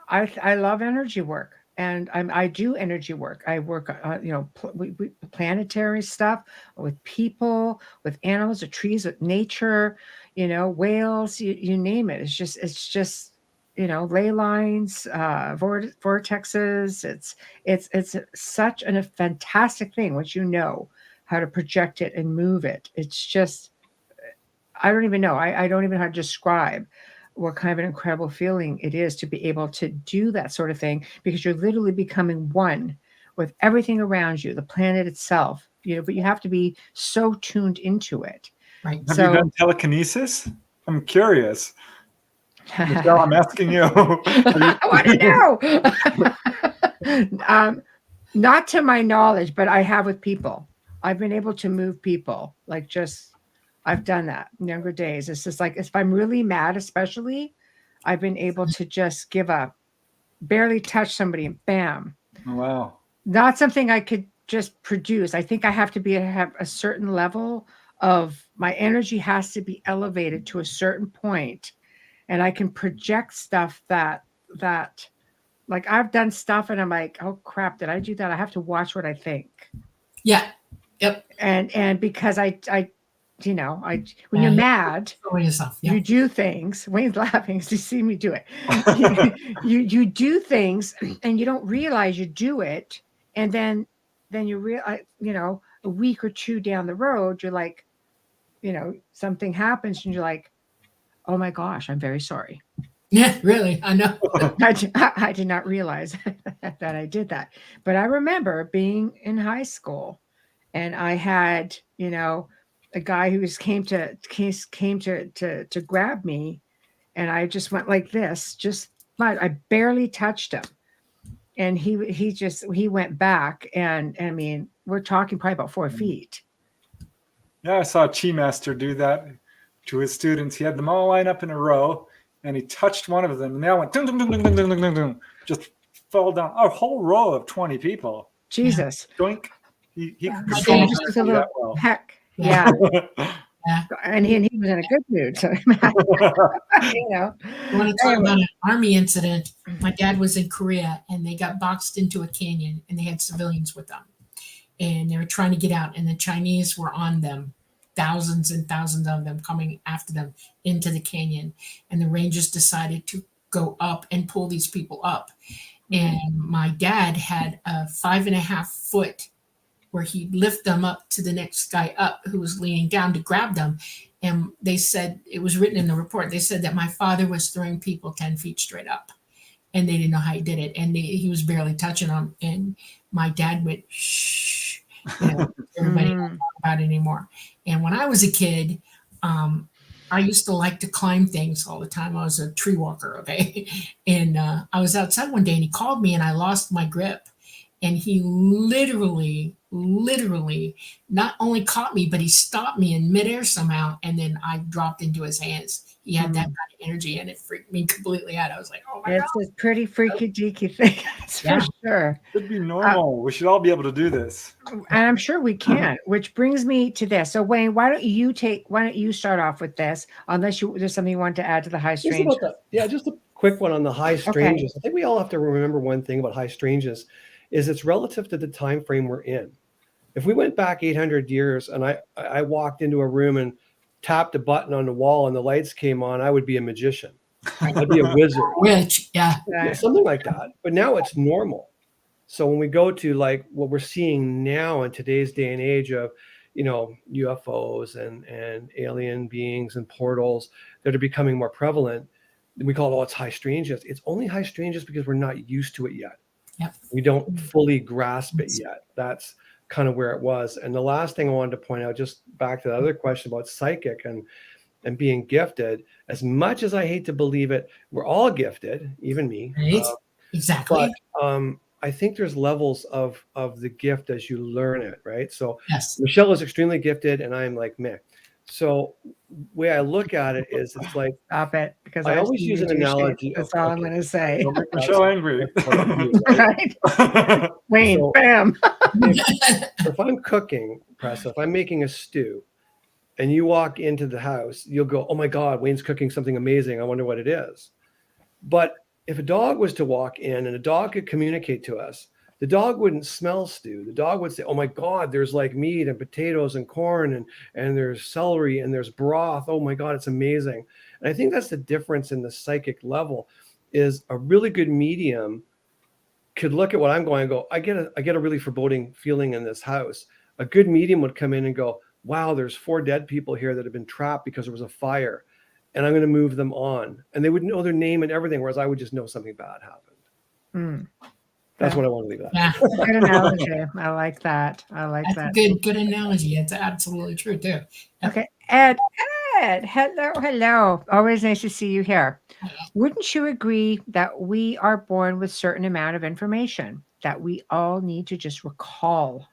I love energy work, and I do energy work. I work, planetary stuff with people, with animals, with trees, with nature, whales, you name it. It's just. Ley lines, vortexes. It's such a fantastic thing once you know how to project it and move it. It's just, I don't even know. I don't even know how to describe what kind of an incredible feeling it is to be able to do that sort of thing, because you're literally becoming one with everything around you, the planet itself. But you have to be so tuned into it. Right. Have you done telekinesis? I'm curious. Michelle, I'm asking you. I want to know. Not to my knowledge, but I have with people. I've been able to move people, like just I've done that in younger days. It's just like if I'm really mad, especially, I've been able to just give up, barely touch somebody, and bam. Wow. Not something I could just produce. I think I have to have a certain level of my energy has to be elevated to a certain point, and I can project stuff that like I've done stuff, and I'm like, oh crap, did I do that? I have to watch what I think. Yeah. Yep. And because I when you're mad, For yourself. Yeah. you do things. Wayne's laughing as you see me do it. you do things and you don't realize you do it, and then you realize, a week or two down the road, you're like, something happens, and you're like, oh my gosh, I'm very sorry. Yeah, really. I know. I did not realize that I did that. But I remember being in high school, and I had, a guy who came to grab me, and I just went like this, I barely touched him, and he went back, and I mean, we're talking probably about 4 feet. Yeah, I saw a Chi Master do that to his students. He had them all line up in a row, and he touched one of them, and they all went ding, ding, ding, ding, ding, ding, ding, ding, just fell down. A whole row of 20 people. Jesus. Doink. He could Just control was a energy little that well. heck. Yeah. Yeah. And he was in a good mood. So, I want to talk about an army incident. My dad was in Korea, and they got boxed into a canyon, and they had civilians with them, and they were trying to get out, and the Chinese were on them, thousands and thousands of them coming after them into the canyon, and the Rangers decided to go up and pull these people up. And my dad had a 5.5 foot where he'd lift them up to the next guy up who was leaning down to grab them. And they said, it was written in the report, they said that my father was throwing people 10 feet straight up, and they didn't know how he did it. And he was barely touching them. And my dad went, shh, everybody don't talk about it anymore. And when I was a kid, I used to like to climb things all the time. I was a tree walker, okay? And I was outside one day, and he called me, and I lost my grip. And he literally not only caught me, but he stopped me in midair somehow, and then I dropped into his hands. He had that kind of energy, and it freaked me completely out. I was like, oh my God. It's a pretty freaky deaky thing. That's for sure. It should be normal. We should all be able to do this. And I'm sure we can, which brings me to this. So Wayne, why don't you start off with this, unless there's something you want to add to the high strangeness? Just a quick one on the high strangeness. I think we all have to remember one thing about high strangeness is it's relative to the time frame we're in. If we went back 800 years and I walked into a room and tapped a button on the wall and the lights came on, I would be a magician. I'd be a wizard. Witch, yeah, something like that. But now it's normal. So when we go to like what we're seeing now in today's day and age of, UFOs and alien beings and portals that are becoming more prevalent, we call it, it's high strangeness. It's only high strangeness because we're not used to it yet. Yep. We don't fully grasp it yet. That's kind of where it was. And the last thing I wanted to point out, just back to the other question about psychic and being gifted, as much as I hate to believe it, we're all gifted, even me. Right. Exactly. But I think there's levels of the gift as you learn it, right? So yes. Michelle is extremely gifted, and I'm like Mick. So the way I look at it is, it's like, stop it, because I always use an analogy. That's all I'm going to say. Don't make Michelle angry. Right? Wayne, So, bam. if I'm cooking, Press, if I'm making a stew, and you walk into the house, you'll go, oh my God, Wayne's cooking something amazing. I wonder what it is. But if a dog was to walk in and a dog could communicate to us, the dog wouldn't smell stew. The dog would say, oh my God, there's like meat and potatoes and corn and there's celery and there's broth. Oh my God, it's amazing. And I think that's the difference in the psychic level, is a really good medium could look at what I'm going and go, I get a really foreboding feeling in this house. A good medium would come in and go, wow, there's 4 dead people here that have been trapped because there was a fire, and I'm going to move them on. And they would know their name and everything, whereas I would just know something bad happened. That's what I want to leave that. Yeah. Good analogy. I like that. That's a good analogy. It's absolutely true too. Okay. Ed, hello. Always nice to see you here. Wouldn't you agree that we are born with certain amount of information that we all need to just recall?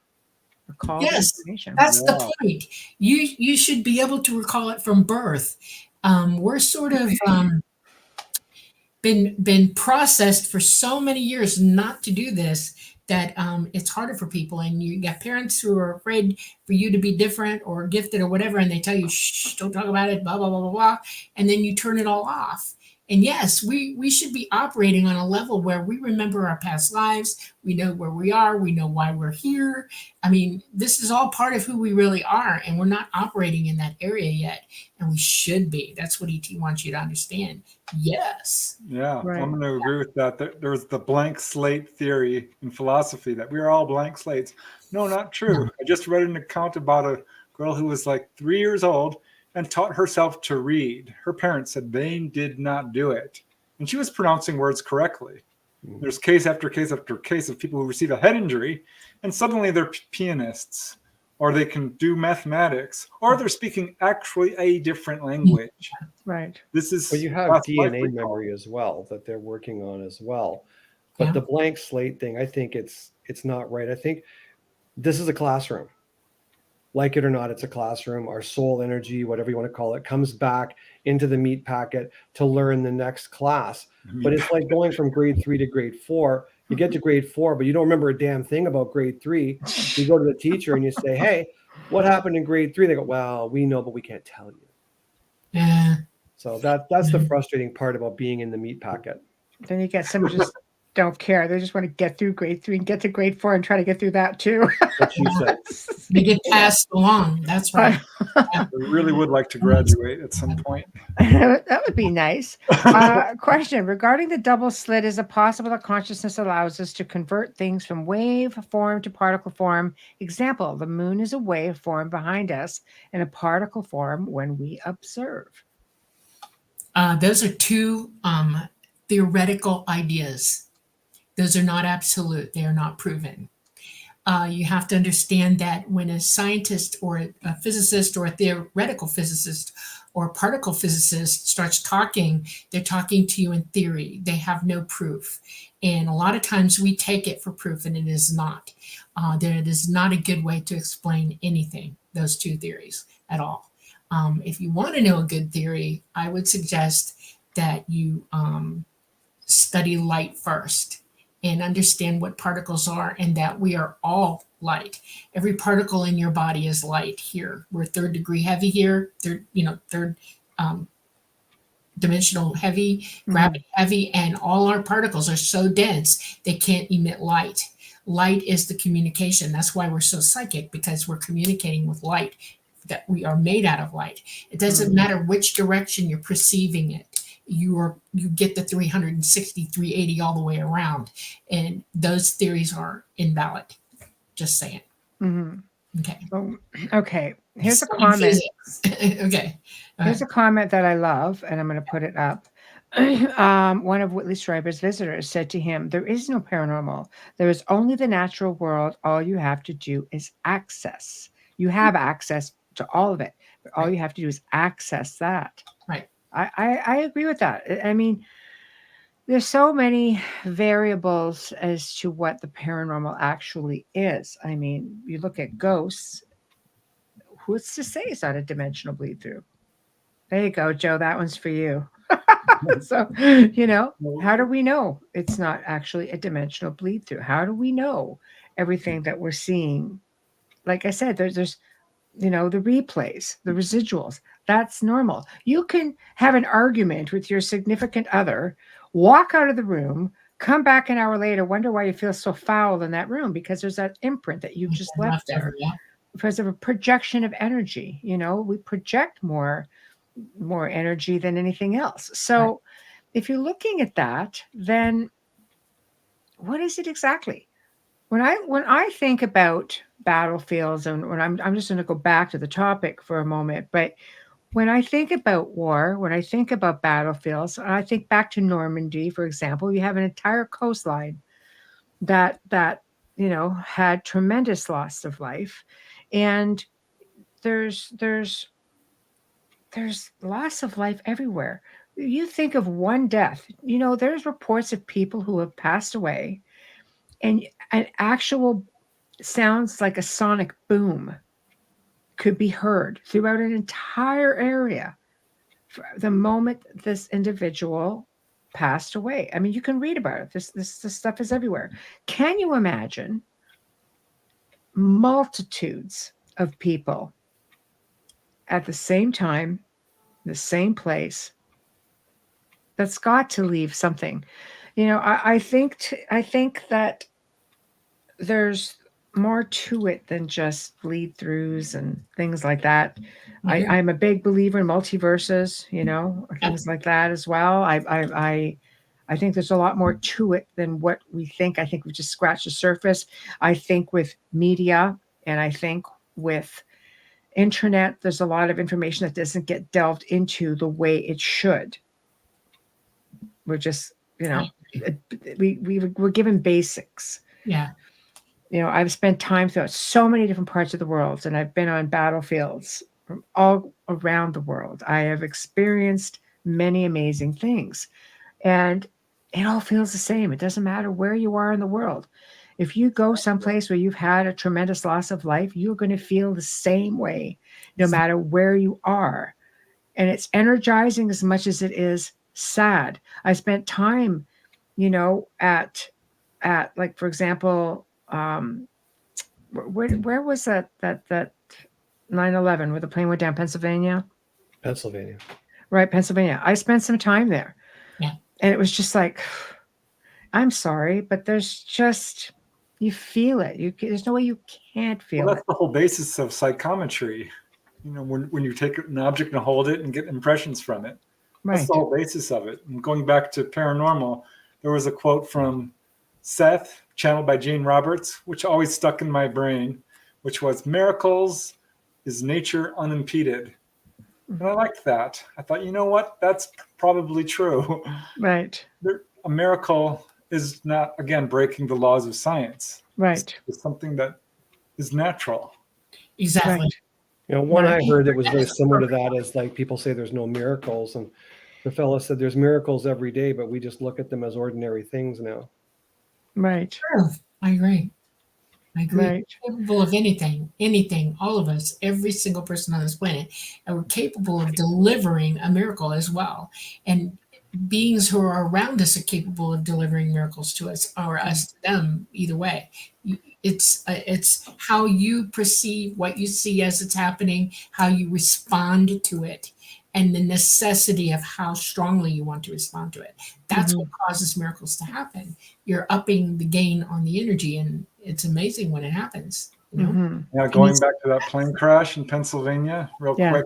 recall the Yes, information. that's the Wow. point. You should be able to recall it from birth. We're sort of been processed for so many years not to do this that it's harder for people. And you got parents who are afraid for you to be different or gifted or whatever, and they tell you, shh, don't talk about it, blah blah blah blah blah, and then you turn it all off. And yes, we should be operating on a level where we remember our past lives, we know where we are, we know why we're here. I mean, this is all part of who we really are, and we're not operating in that area yet, and we should be. That's what ET wants you to understand. Yes. Yeah, Right. I'm going to agree with that. There's the blank slate theory in philosophy that we are all blank slates. No, not true. I just read an account about a girl who was like 3 years old and taught herself to read. Her parents said they did not do it. And she was pronouncing words correctly. There's case after case after case of people who receive a head injury and suddenly they're pianists, or they can do mathematics, or they're speaking actually a different language. Right. This is But you have past life DNA recall. memory as well that they're working on as well. But Yeah. the blank slate thing, I think it's not right. I think this is a classroom. Like it or not, it's a classroom. Our soul energy, whatever you want to call it, comes back into the meat packet to learn the next class. But it's like going from grade 3 to grade 4. You get to grade 4, but you don't remember a damn thing about grade 3. You go to the teacher and you say, hey, what happened in grade 3? They go, well, we know, but we can't tell you. Yeah. So that's the frustrating part about being in the meat packet. Then you get some who just don't care. They just want to get through grade 3 and get to grade 4 and try to get through that too. What she said. They get passed along. That's right. I really would like to graduate at some point. That would be nice. Question regarding the double slit: is it possible that consciousness allows us to convert things from wave form to particle form? Example: the moon is a wave form behind us and a particle form when we observe. Those are two theoretical ideas. Those are not absolute. They are not proven. You have to understand that when a scientist or a physicist or a theoretical physicist or a particle physicist starts talking, they're talking to you in theory. They have no proof. And a lot of times we take it for proof, and it is not. It is not a good way to explain anything, those two theories at all. If you want to know a good theory, I would suggest that you study light first and understand what particles are, and that we are all light. Every particle in your body is light here. We're 3rd degree heavy here, third dimensional heavy, gravity heavy, and all our particles are so dense they can't emit light. Light is the communication. That's why we're so psychic, because we're communicating with light, that we are made out of light. It doesn't matter which direction you're perceiving it. You get the 360, 380 all the way around, and those theories are invalid. Just saying. Mm-hmm. Okay. Okay. Here's a Study comment. physics. Okay. Here's a comment that I love, and I'm going to put it up. One of Whitley Strieber's visitors said to him, "There is no paranormal. There is only the natural world. All you have to do is access. You have access to all of it, but all you have to do is access that." Right. I agree with that. I mean, there's so many variables as to what the paranormal actually is. I mean, you look at ghosts. Who's to say it's not a dimensional bleed through? There you go, Joe. That one's for you. So, how do we know it's not actually a dimensional bleed through? How do we know everything that we're seeing? Like I said, there's the replays, the residuals. That's normal. You can have an argument with your significant other, walk out of the room, come back an hour later, wonder why you feel so foul in that room, because there's that imprint that you've just left there because of a projection of energy. We project more energy than anything else. So if you're looking at that, then what is it exactly? When I think about battlefields, and when I'm just going to go back to the topic for a moment, but when I think about war, when I think about battlefields, and I think back to Normandy, for example, you have an entire coastline that had tremendous loss of life, and there's loss of life everywhere. You think of one death, there's reports of people who have passed away, and an actual sounds like a sonic boom could be heard throughout an entire area the moment this individual passed away. I mean, you can read about it. This stuff is everywhere. Can you imagine multitudes of people at the same time, the same place? That's got to leave something. You know, I think that there's more to it than just bleed throughs and things like that. I'm a big believer in multiverses, you know, things like that as well. I think there's a lot more to it than what we think. I think we just scratched the surface. I think with media and I think with internet, there's a lot of information that doesn't get delved into the way it should. We're just, you know, we're given basics. Yeah. You know, I've spent time throughout so many different parts of the world, and I've been on battlefields from all around the world. I have experienced many amazing things, and it all feels the same. It doesn't matter where you are in the world. If you go someplace where you've had a tremendous loss of life, you're going to feel the same way, no matter where you are. And it's energizing as much as it is sad. I spent time, you know, at like, for example, where was that 9/11 where the plane went down? Pennsylvania, right? Pennsylvania. I spent some time there, and it was just like, I'm sorry, but there's just, you feel it. There's no way you can't feel that's it. the whole basis of psychometry. You know, when you take an object and hold it and get impressions from it. Right. That's the whole basis of it. And going back to paranormal, there was a quote from Seth, channeled by Jane Roberts, which always stuck in my brain, which was, "Miracles is nature unimpeded." And I liked that. I thought, you know what? That's probably true. Right. A miracle is not, again, breaking the laws of science. Right. It's something that is natural. Exactly. Right. You know, one I heard that was very similar to that is like people say there's no miracles, and the fellow said there's miracles every day, but we just look at them as ordinary things now. Right. True. I agree. Right. Right. We're capable of anything, all of us, every single person on this planet, and we're capable of delivering a miracle as well. And beings who are around us are capable of delivering miracles to us, or us to them, either way. It's how you perceive what you see as it's happening, how you respond to it, and the necessity of how strongly you want to respond to it. That's what causes miracles to happen. You're upping the gain on the energy, and it's amazing when it happens. You know? Yeah, going back to that plane crash in Pennsylvania, real quick.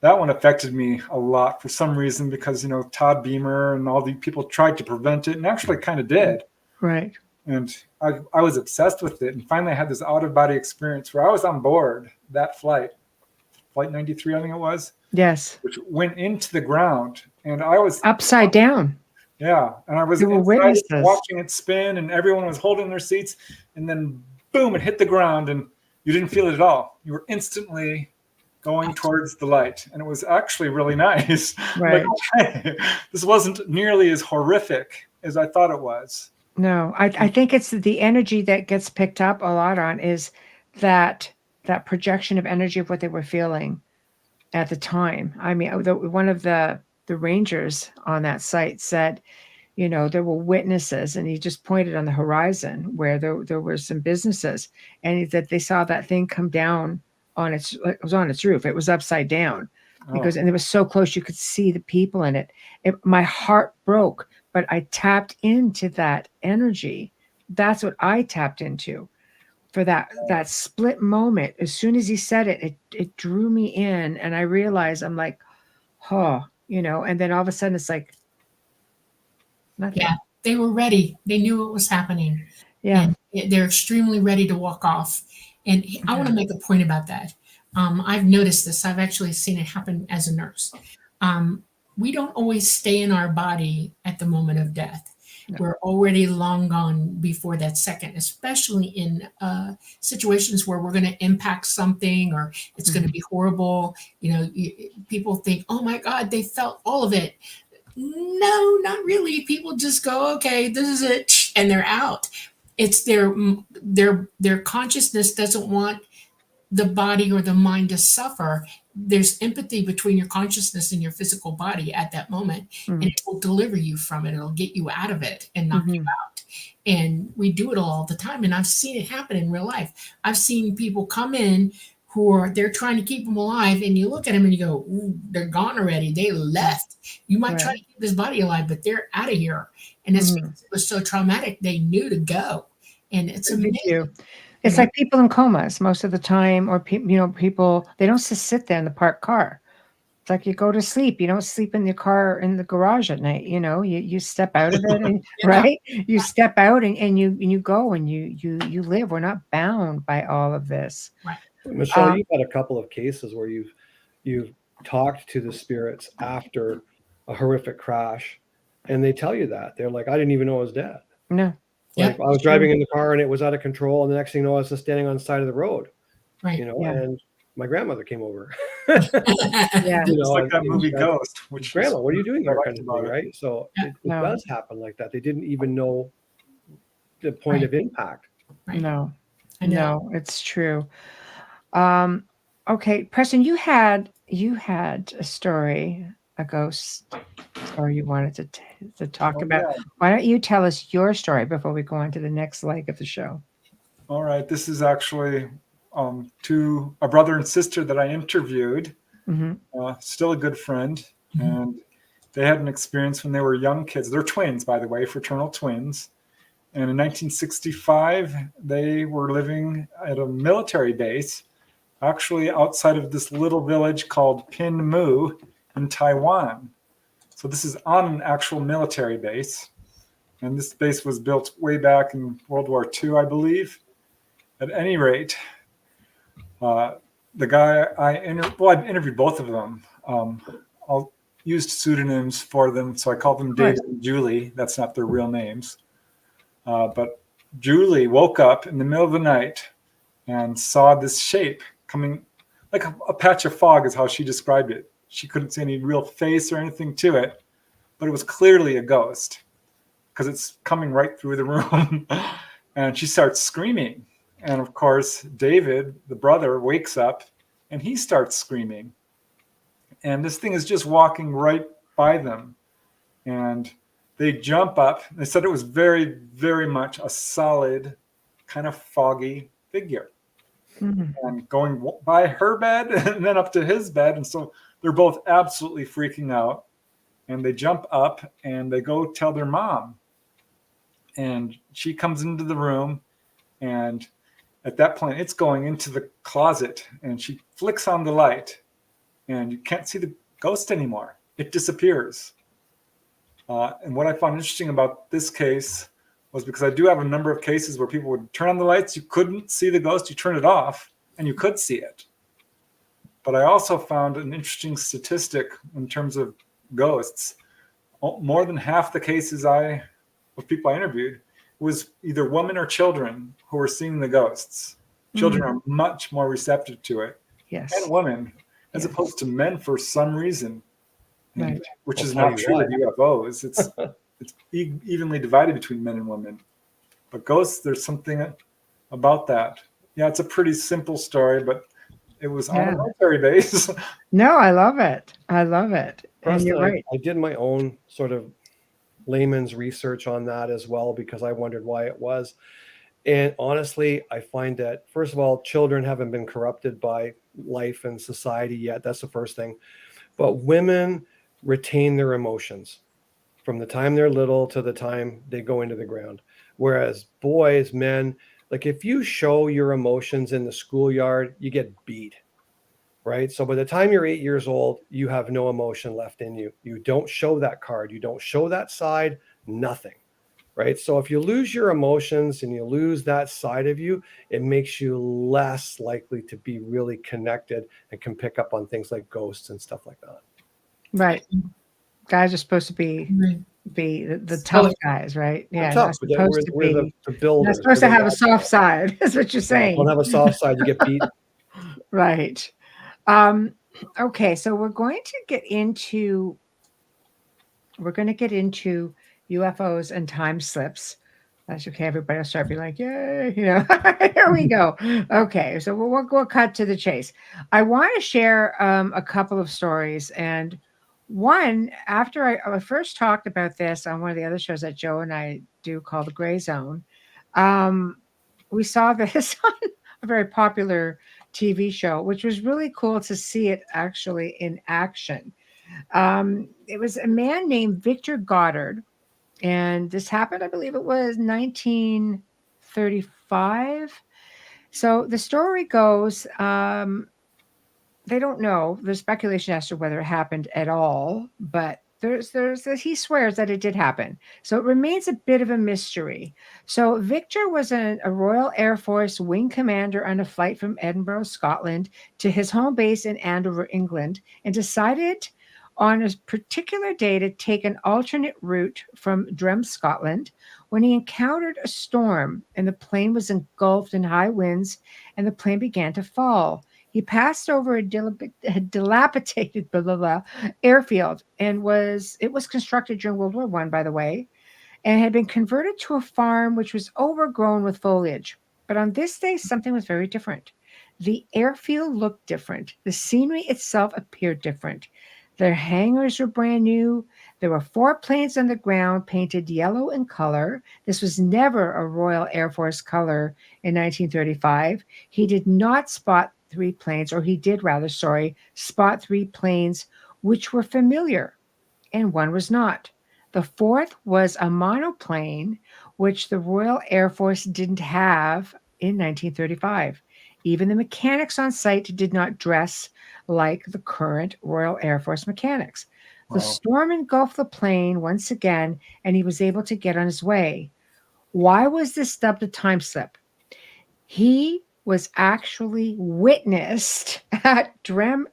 That one affected me a lot for some reason because, you know, Todd Beamer and all the people tried to prevent it and actually kind of did. Right. And I was obsessed with it. And finally I had this out-of-body experience where I was on board that flight 93, I think it was. Yes. Which went into the ground. And I was upside down. Yeah. And I was watching it spin and everyone was holding their seats. And then, boom, it hit the ground and you didn't feel it at all. You were instantly going towards the light. And it was actually really nice. Right. Like, okay, this wasn't nearly as horrific as I thought it was. No, I think it's the energy that gets picked up a lot on is that projection of energy of what they were feeling at the time. I mean, one of the rangers on that site said, you know, there were witnesses, and he just pointed on the horizon where there were some businesses, and that they saw that thing come down it was on its roof. It was upside down because, and it was so close you could see the people in it. My heart broke, but I tapped into that energy. That's what I tapped into for that split moment. As soon as he said it, it drew me in, and I realized I'm like, oh, you know, and then all of a sudden it's like nothing. Yeah, they were ready. They knew what was happening. Yeah. And they're extremely ready to walk off. And I want to make a point about that. I've noticed this. I've actually seen it happen as a nurse. We don't always stay in our body at the moment of death. No. We're already long gone before that second, especially in situations where we're going to impact something or it's going to be horrible. You know, people think, oh my God, they felt all of it. No, not really. People just go, okay, this is it, and they're out. it's their consciousness doesn't want the body or the mind to suffer. There's empathy between your consciousness and your physical body at that moment, and it will deliver you from it. It'll get you out of it and knock you out. And we do it all the time. And I've seen it happen in real life. I've seen people come in they're trying to keep them alive, and you look at them and you go, ooh, they're gone already. They left. You might try to keep this body alive, but they're out of here. And it's because it was so traumatic, they knew to go. And it's amazing. It's like people in comas most of the time, or people, they don't just sit there in the parked car. It's like you go to sleep. You don't sleep in the car in the garage at night. You step out of it, and right? You step out and you go and you live. We're not bound by all of this. Right. Michelle, you've had a couple of cases where you've talked to the spirits after a horrific crash, and they tell you that they're like, I didn't even know I was dead. No. Like I was driving in the car and it was out of control, and the next thing you know, I was just standing on the side of the road. Right. And my grandmother came over. Yeah. It's like that movie Ghost, which Grandma, what are you doing here? I Kind of liked thing, about it. right? So it does happen like that. They didn't even know the point of impact. Right. No, it's true. Okay, Preston, you had a story, a ghost story you wanted to talk about. Yeah. Why don't you tell us your story before we go on to the next leg of the show? All right. This is actually to a brother and sister that I interviewed, still a good friend. And they had an experience when they were young kids. They're twins, by the way, fraternal twins. And in 1965, they were living at a military base, actually outside of this little village called Pinmu in Taiwan. So this is on an actual military base. And this base was built way back in World War II, I believe. At any rate, the guy I've interviewed both of them. I'll used pseudonyms for them, so I called them David and Julie. That's not their real names. But Julie woke up in the middle of the night and saw this shape coming, like a patch of fog is how she described it. She couldn't see any real face or anything to it, but it was clearly a ghost because it's coming right through the room. And she starts screaming. And of course, David, the brother, wakes up and he starts screaming. And this thing is just walking right by them. And they jump up. They said it was very, very much a solid, kind of foggy figure. And going by her bed and then up to his bed. And so they're both absolutely freaking out. And they jump up and they go tell their mom. And she comes into the room. And at that point, it's going into the closet. And she flicks on the light. And you can't see the ghost anymore. It disappears. And what I found interesting about this case was because I do have a number of cases where people would turn on the lights, you couldn't see the ghost, you turn it off, and you could see it. But I also found an interesting statistic in terms of ghosts. More than half the cases of people I interviewed was either women or children who were seeing the ghosts. Children are much more receptive to it. Yes. And women, as opposed to men for some reason. Right. Which is not true with UFOs. It's evenly divided between men and women. But ghosts, there's something about that. Yeah, it's a pretty simple story, but it was on a military base. No, I love it. I love it. And you're right. I did my own sort of layman's research on that as well, because I wondered why it was. And honestly, I find that, first of all, children haven't been corrupted by life and society yet. That's the first thing. But women retain their emotions from the time they're little to the time they go into the ground. Whereas boys, men, like if you show your emotions in the schoolyard, you get beat, right? So by the time you're 8 years old, you have no emotion left in you. You don't show that card. You don't show that side, nothing, right? So if you lose your emotions and you lose that side of you, it makes you less likely to be really connected and can pick up on things like ghosts and stuff like that. Right. Guys are supposed to be the tough guys, right? Yeah. Tough, but we're the builders. Not supposed to have a soft side, is what you're saying. Don't have a soft side, you get beat. Right. Okay, so we're going to get into UFOs and time slips. That's okay. Everybody will start being like, yay, here we go. Okay, so we'll cut to the chase. I want to share a couple of stories. And one, after I first talked about this on one of the other shows that Joe and I do called The Gray Zone, um, we saw this on a very popular TV show, which was really cool to see it actually in action. It was a man named Victor Goddard, and this happened, I believe it was 1935. So the story goes, they don't know. There's speculation as to whether it happened at all, but he swears that it did happen. So it remains a bit of a mystery. So Victor was a Royal Air Force wing commander on a flight from Edinburgh, Scotland, to his home base in Andover, England, and decided on a particular day to take an alternate route from Drem, Scotland, when he encountered a storm and the plane was engulfed in high winds and the plane began to fall. He passed over a dilapidated airfield, and it was constructed during World War I, by the way, and had been converted to a farm which was overgrown with foliage. But on this day, something was very different. The airfield looked different. The scenery itself appeared different. Their hangars were brand new. There were 4 planes on the ground painted yellow in color. This was never a Royal Air Force color in 1935. He did not spot 3 planes, or he did rather, spot 3 planes which were familiar, and one was not. The 4th was a monoplane, which the Royal Air Force didn't have in 1935. Even the mechanics on site did not dress like the current Royal Air Force mechanics. Wow. The storm engulfed the plane once again, and he was able to get on his way. Why was this dubbed a time slip? He was actually witnessed at Drem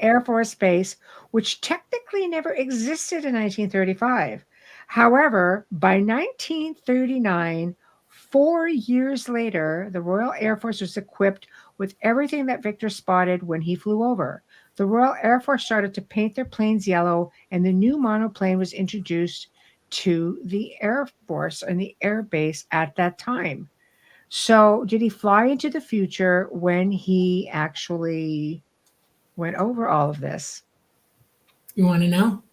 Air Force Base, which technically never existed in 1935. However, by 1939, 4 years later, the Royal Air Force was equipped with everything that Victor spotted when he flew over. The Royal Air Force started to paint their planes yellow, and the new monoplane was introduced to the Air Force and the air base at that time. So, did he fly into the future when he actually went over all of this? You want to know?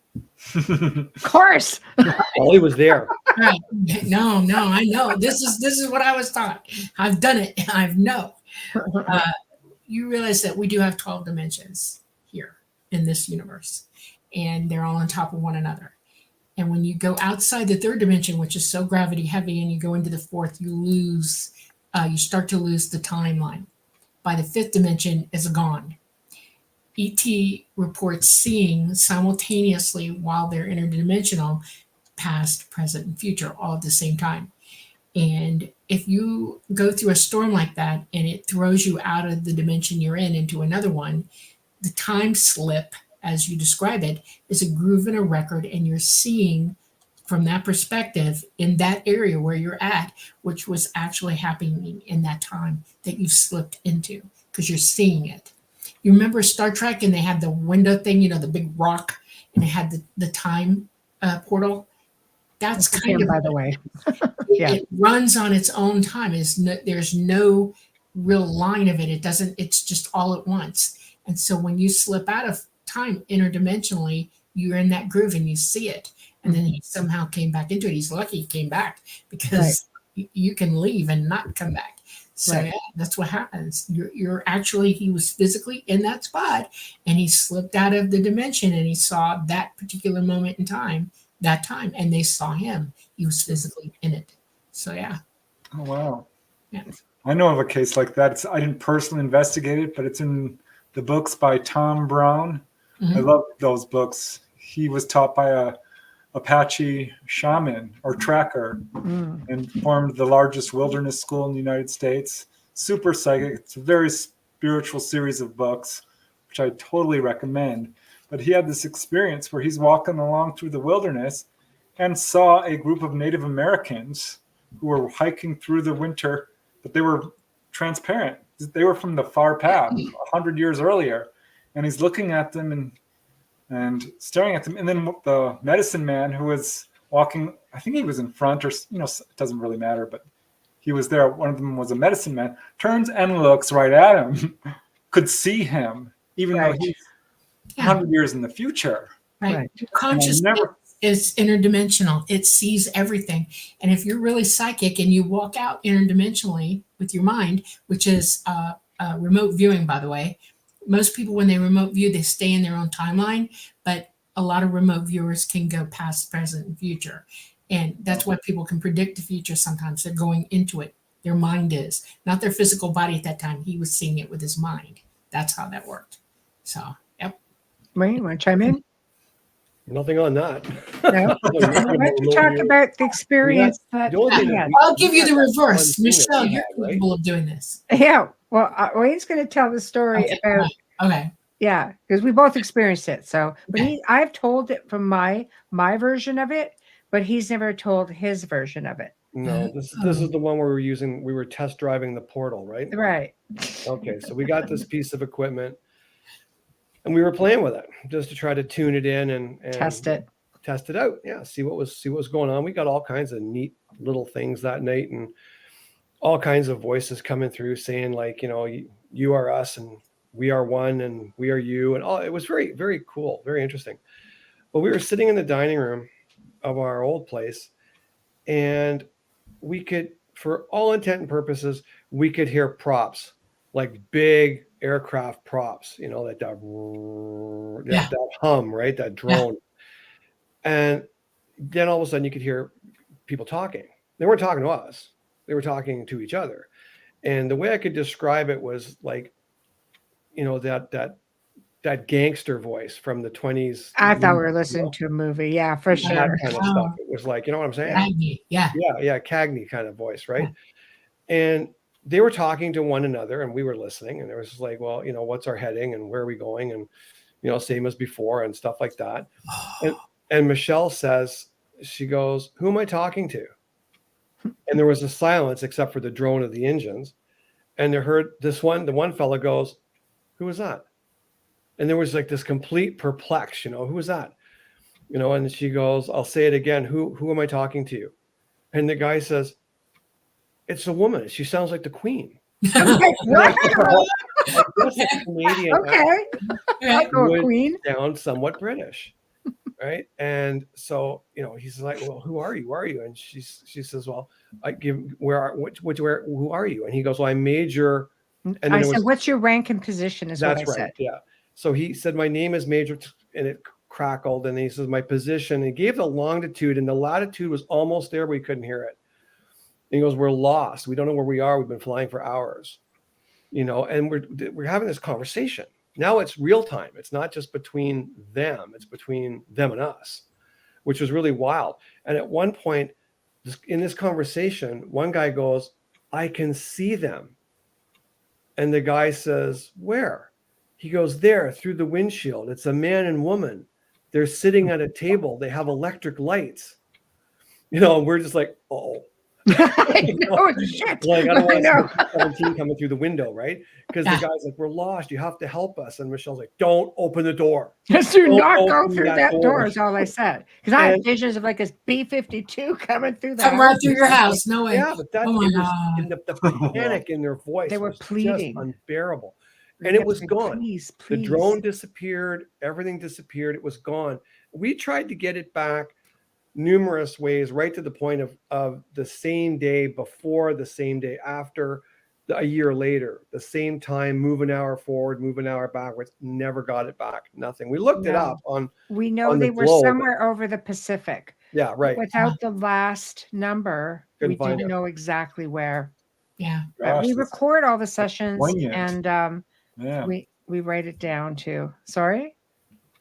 Of course. Well, he was there. Right. No, I know. This is what I was taught. I've done it. I know. You realize that we do have 12 dimensions here in this universe, and they're all on top of one another. And when you go outside the 3rd dimension, which is so gravity heavy, and you go into the 4th, you start to lose the timeline. By the 5th dimension, it's gone. ET reports seeing simultaneously while they're interdimensional, past, present, and future, all at the same time. And if you go through a storm like that and it throws you out of the dimension you're in into another one, the time slip, as you describe it, is a groove in a record, and you're seeing from that perspective in that area where you're at, which was actually happening in that time that you slipped into, because you're seeing it. You remember Star Trek, and they had the window thing, the big rock, and it had the time portal. That's kind of, by the way. Yeah. It runs on its own time. There's no real line of it. It doesn't. It's just all at once. And so when you slip out of time interdimensionally, you're in that groove and you see it. And then he somehow came back into it. He's lucky he came back, because you can leave and not come back. So yeah, that's what happens. You're actually, he was physically in that spot, and he slipped out of the dimension, and he saw that particular moment in time, and they saw him. He was physically in it. So yeah. Oh, wow. Yeah. I know of a case like that. I didn't personally investigate it, but it's in the books by Tom Brown. I love those books. He was taught by a Apache shaman or tracker and formed the largest wilderness school in the United States. Super psychic. It's a very spiritual series of books, which I totally recommend. But he had this experience where he's walking along through the wilderness and saw a group of Native Americans who were hiking through the winter, but they were transparent. They were from the far past, 100 years earlier. And he's looking at them and staring at them. And then the medicine man who was walking I think he was in front, or it doesn't really matter, but he was there. One of them was a medicine man, turns and looks right at him, could see him, even though he's 100 years in the future. Right. Consciousness is interdimensional. It sees everything. And if you're really psychic and you walk out interdimensionally with your mind, which is remote viewing, by the way, most people, when they remote view, they stay in their own timeline, but a lot of remote viewers can go past, present, and future. And that's why people can predict the future sometimes. They're going into it. Their mind is, not their physical body at that time. He was seeing it with his mind. That's how that worked. So, yep. Wayne, you want to chime in? Nothing on that. No. Why don't you talk about the experience that I'll give you the reverse. Michelle, you're capable of doing this. Yeah. Well, Wayne's going to tell the story about. Okay. Yeah, because we both experienced it. So, but I've told it from my version of it, but he's never told his version of it. No, this is the one where we were test driving the portal, right? Right. Okay, so we got this piece of equipment and we were playing with it just to try to tune it in and test it out. Yeah, see what was going on. We got all kinds of neat little things that night, and all kinds of voices coming through saying, like, you are us and we are one and we are you, and all. It was very, very cool, very interesting. But we were sitting in the dining room of our old place, and we could, for all intent and purposes, we could hear props, like big aircraft props, that hum, right? That drone. Yeah. And then all of a sudden you could hear people talking. They weren't talking to us. They were talking to each other. And the way I could describe it was like, that gangster voice from the 20s. I thought we were listening to a movie. Yeah, for sure. That kind of stuff. It was like, you know what I'm saying? Cagney. Yeah. Yeah. Cagney kind of voice. Right. Yeah. And they were talking to one another and we were listening, and it was just like, well, what's our heading and where are we going? And, same as before and stuff like that. And Michelle says, she goes, who am I talking to? And there was a silence except for the drone of the engines. And they heard the one fella goes, who was that? And there was like this complete perplex, who was that? And she goes, I'll say it again. Who am I talking to? And the guy says, it's a woman. She sounds like the Queen. What? Canadian Queen sound somewhat British. Right. And so, he's like, well, who are you? Where are you? And she says, well, who are you? And he goes, well, I'm Major. And I said, what's your rank and position? Is what I said. Yeah. So he said, my name is Major, and it crackled. And he says, my position. And he gave the longitude, and the latitude was almost there, but we couldn't hear it. And he goes, we're lost. We don't know where we are. We've been flying for hours, and we're having this conversation. Now it's real time. It's not just between them. It's between them and us, which was really wild. And at one point in this conversation, one guy goes, I can see them. And the guy says, where? He goes, there, through the windshield. It's a man and woman. They're sitting at a table. They have electric lights. And we're just like, oh. Shit. Like, I don't want to see 17 coming through the window, right? Because the guy's like, we're lost. You have to help us. And Michelle's like, don't open the door. Just do not go through that door is all I said. Because I had visions of like a B-52 coming through the Come right through your house. No way. Yeah, but that's the panic in their voice. They were pleading. Just unbearable. And it was gone. Please. The drone disappeared. Everything disappeared. It was gone. We tried to get it back numerous ways, right to the point of the same day before, the same day after, a year later, the same time, move an hour forward, move an hour backwards. Never got it back. Nothing. We looked it up on. We know they were somewhere over the Pacific. Yeah, right. Without the last number, we didn't know exactly where. Yeah. Gosh, we record all the sessions and we write it down too. Sorry?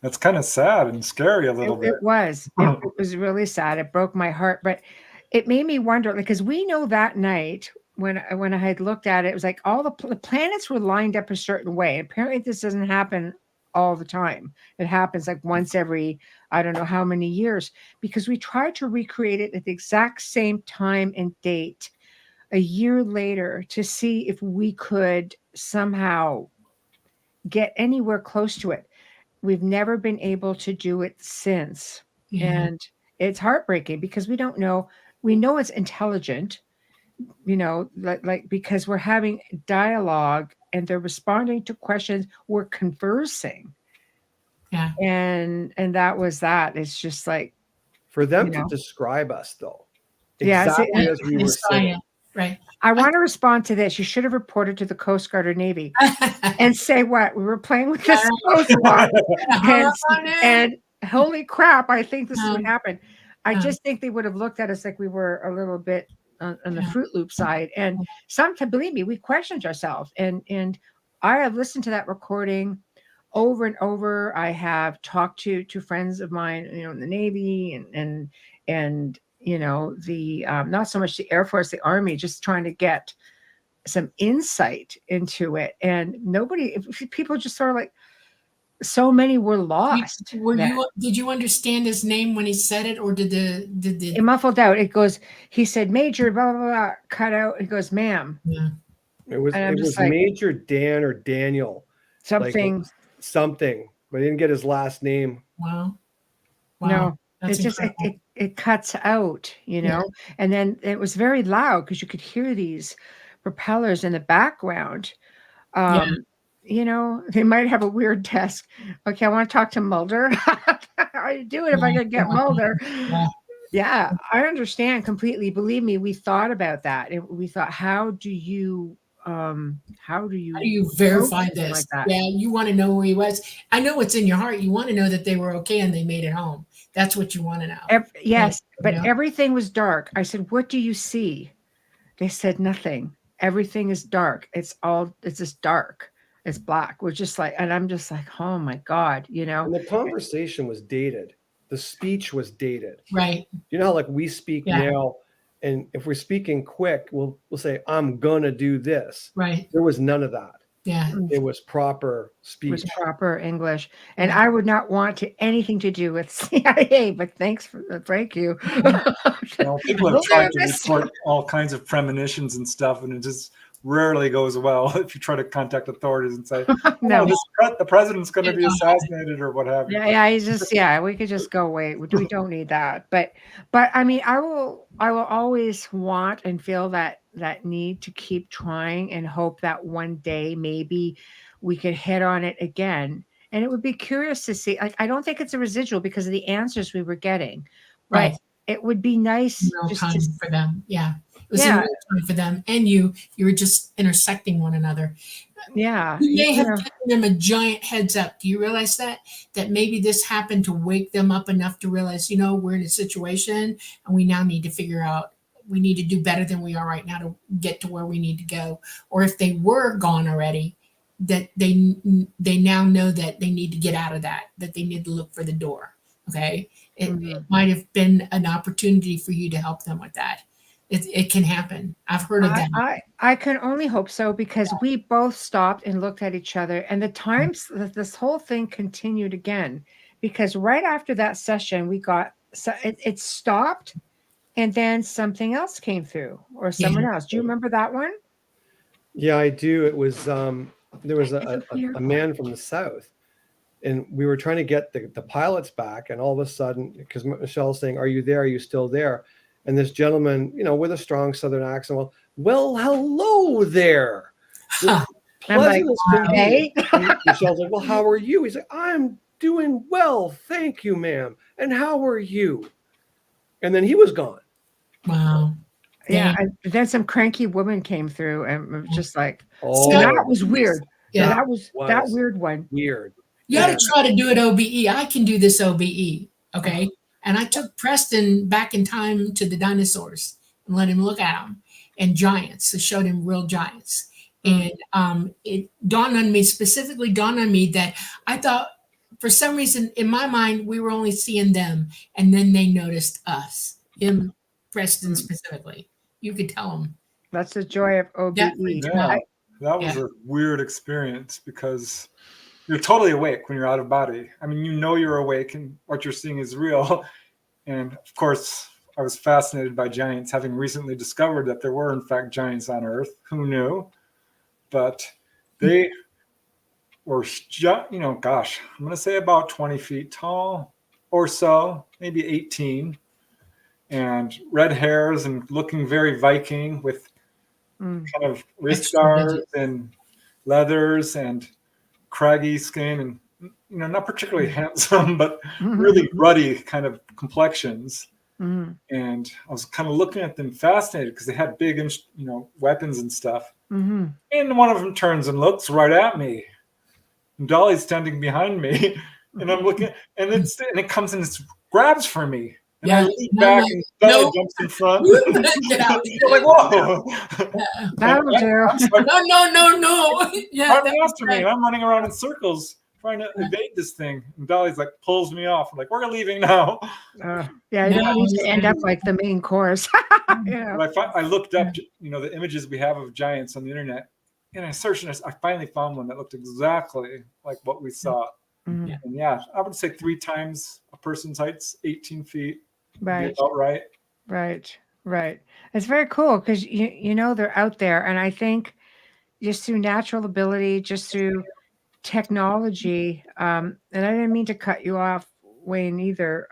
That's kind of sad and scary a little bit. It was. It was really sad. It broke my heart, but it made me wonder, because we know that night when I had looked at it, it was like all the planets were lined up a certain way. Apparently this doesn't happen all the time. It happens like once every, I don't know how many years, because we tried to recreate it at the exact same time and date a year later to see if we could somehow get anywhere close to it. We've never been able to do it since. And it's heartbreaking because we don't know. We know it's intelligent, like because we're having dialogue and they're responding to questions. We're conversing. Yeah. And that was that. It's just like, For them to describe us, though, yeah, exactly as we were saying. Right. I want to respond to this. You should have reported to the Coast Guard or Navy and say what we were playing with this coastline, and holy crap, I think this is what happened. I just think they would have looked at us like we were a little bit on the Fruit Loop side, and believe me, we questioned ourselves, and I have listened to that recording over and over. I have talked to friends of mine, in the Navy and the not so much the Air Force, the Army, just trying to get some insight into it. And people just sort of like, so many were lost. Did you understand his name when he said it, or did it muffled out? It goes, he said, Major, blah, blah, blah, cut out. It goes, ma'am. Yeah. It was like, Major Dan or Daniel. Something. But he didn't get his last name. Wow. No. It's just it cuts out, and then it was very loud because you could hear these propellers in the background. They might have a weird desk. Okay, I want to talk to Mulder. How do you do it if I could get Mulder? Yeah, I understand completely. Believe me, we thought about that. We thought, how do you verify this? Like that? Yeah, you want to know where he was. I know what's in your heart. You want to know that they were okay and they made it home. That's what you want to know. Yes, but everything was dark. I said, what do you see? They said nothing. Everything is dark. It's just dark. It's black. We're just like, and I'm just like, oh my God, And the conversation was dated. The speech was dated. Right. You know how like we speak now, and if we're speaking quick, we'll say, I'm gonna do this. Right. There was none of that. Yeah. It was proper speech. It was proper English. And I would not want anything to do with CIA, but thank you. People have tried to report all kinds of premonitions and stuff, and it just rarely goes well if you try to contact authorities and say, no, the president's going to be assassinated or what have you. We could just go, wait, we don't need that. But I mean, I will always want and feel that need to keep trying and hope that one day maybe we could hit on it again. And it would be curious to see. Like, I don't think it's a residual because of the answers we were getting. Right. But it would be nice for them. Yeah. It was in real time for them, and you were just intersecting one another. Yeah. You may have given them a giant heads up. Do you realize that maybe this happened to wake them up enough to realize, we're in a situation and we now need to figure out, we need to do better than we are right now to get to where we need to go. Or if they were gone already, that they now know that they need to get out of that they need to look for the door. Okay. It might have been an opportunity for you to help them with that. It can happen. I've heard of that. I can only hope so, because we both stopped and looked at each other, and the times this whole thing continued again, because right after that session it stopped, and then something else came through, or someone else. Do you remember that one? Yeah, I do. It was there was a man from the south, and we were trying to get the pilots back, and all of a sudden, because Michelle's saying, "Are you there? Are you still there?" And this gentleman, with a strong Southern accent, well, hello there. I'm like, hey. Michelle's like, well, how are you? He's like, I'm doing well, thank you, ma'am. And how are you? And then he was gone. Wow. Yeah. And then some cranky woman came through, and it was just like, that was weird. Yeah, that was that weird one. Weird. You got to try to do it OBE. I can do this OBE. Okay. And I took Preston back in time to the dinosaurs and let him look at them, and giants. I showed him real giants. And it specifically dawned on me that I thought, for some reason, in my mind, we were only seeing them. And then they noticed us, him, Preston specifically. You could tell them. That's the joy of OBE. That was a weird experience, because you're totally awake when you're out of body. I mean, you're awake and what you're seeing is real. And of course, I was fascinated by giants, having recently discovered that there were, in fact, giants on Earth. Who knew? But they were, I'm going to say about 20 feet tall or so, maybe 18. and red hairs and looking very Viking with kind of wrist guards and leathers and craggy skin and, you know, not particularly handsome, but really ruddy kind of complexions. And I was kind of looking at them fascinated because they had big, you know, weapons and stuff. And one of them turns and looks right at me. And Dolly's standing behind me, and I'm looking, and it comes and it grabs for me. And I lean back, and Dolly jumps in front. I'm like, whoa! That'll do. No. Yeah, Running after me, and I'm running around in circles trying to evade this thing. And Dolly's like pulls me off. I'm like, we're leaving now. Yeah, you don't need to end up like the main course. Yeah. But I looked up, you know, the images we have of giants on the internet, and I searched, and I finally found one that looked exactly like what we saw. And yeah, I would say 3 times a person's height's 18 feet. Right. About right. Right. It's very cool because you know they're out there, and I think just through natural ability, just through technology, and I didn't mean to cut you off, Wayne, either.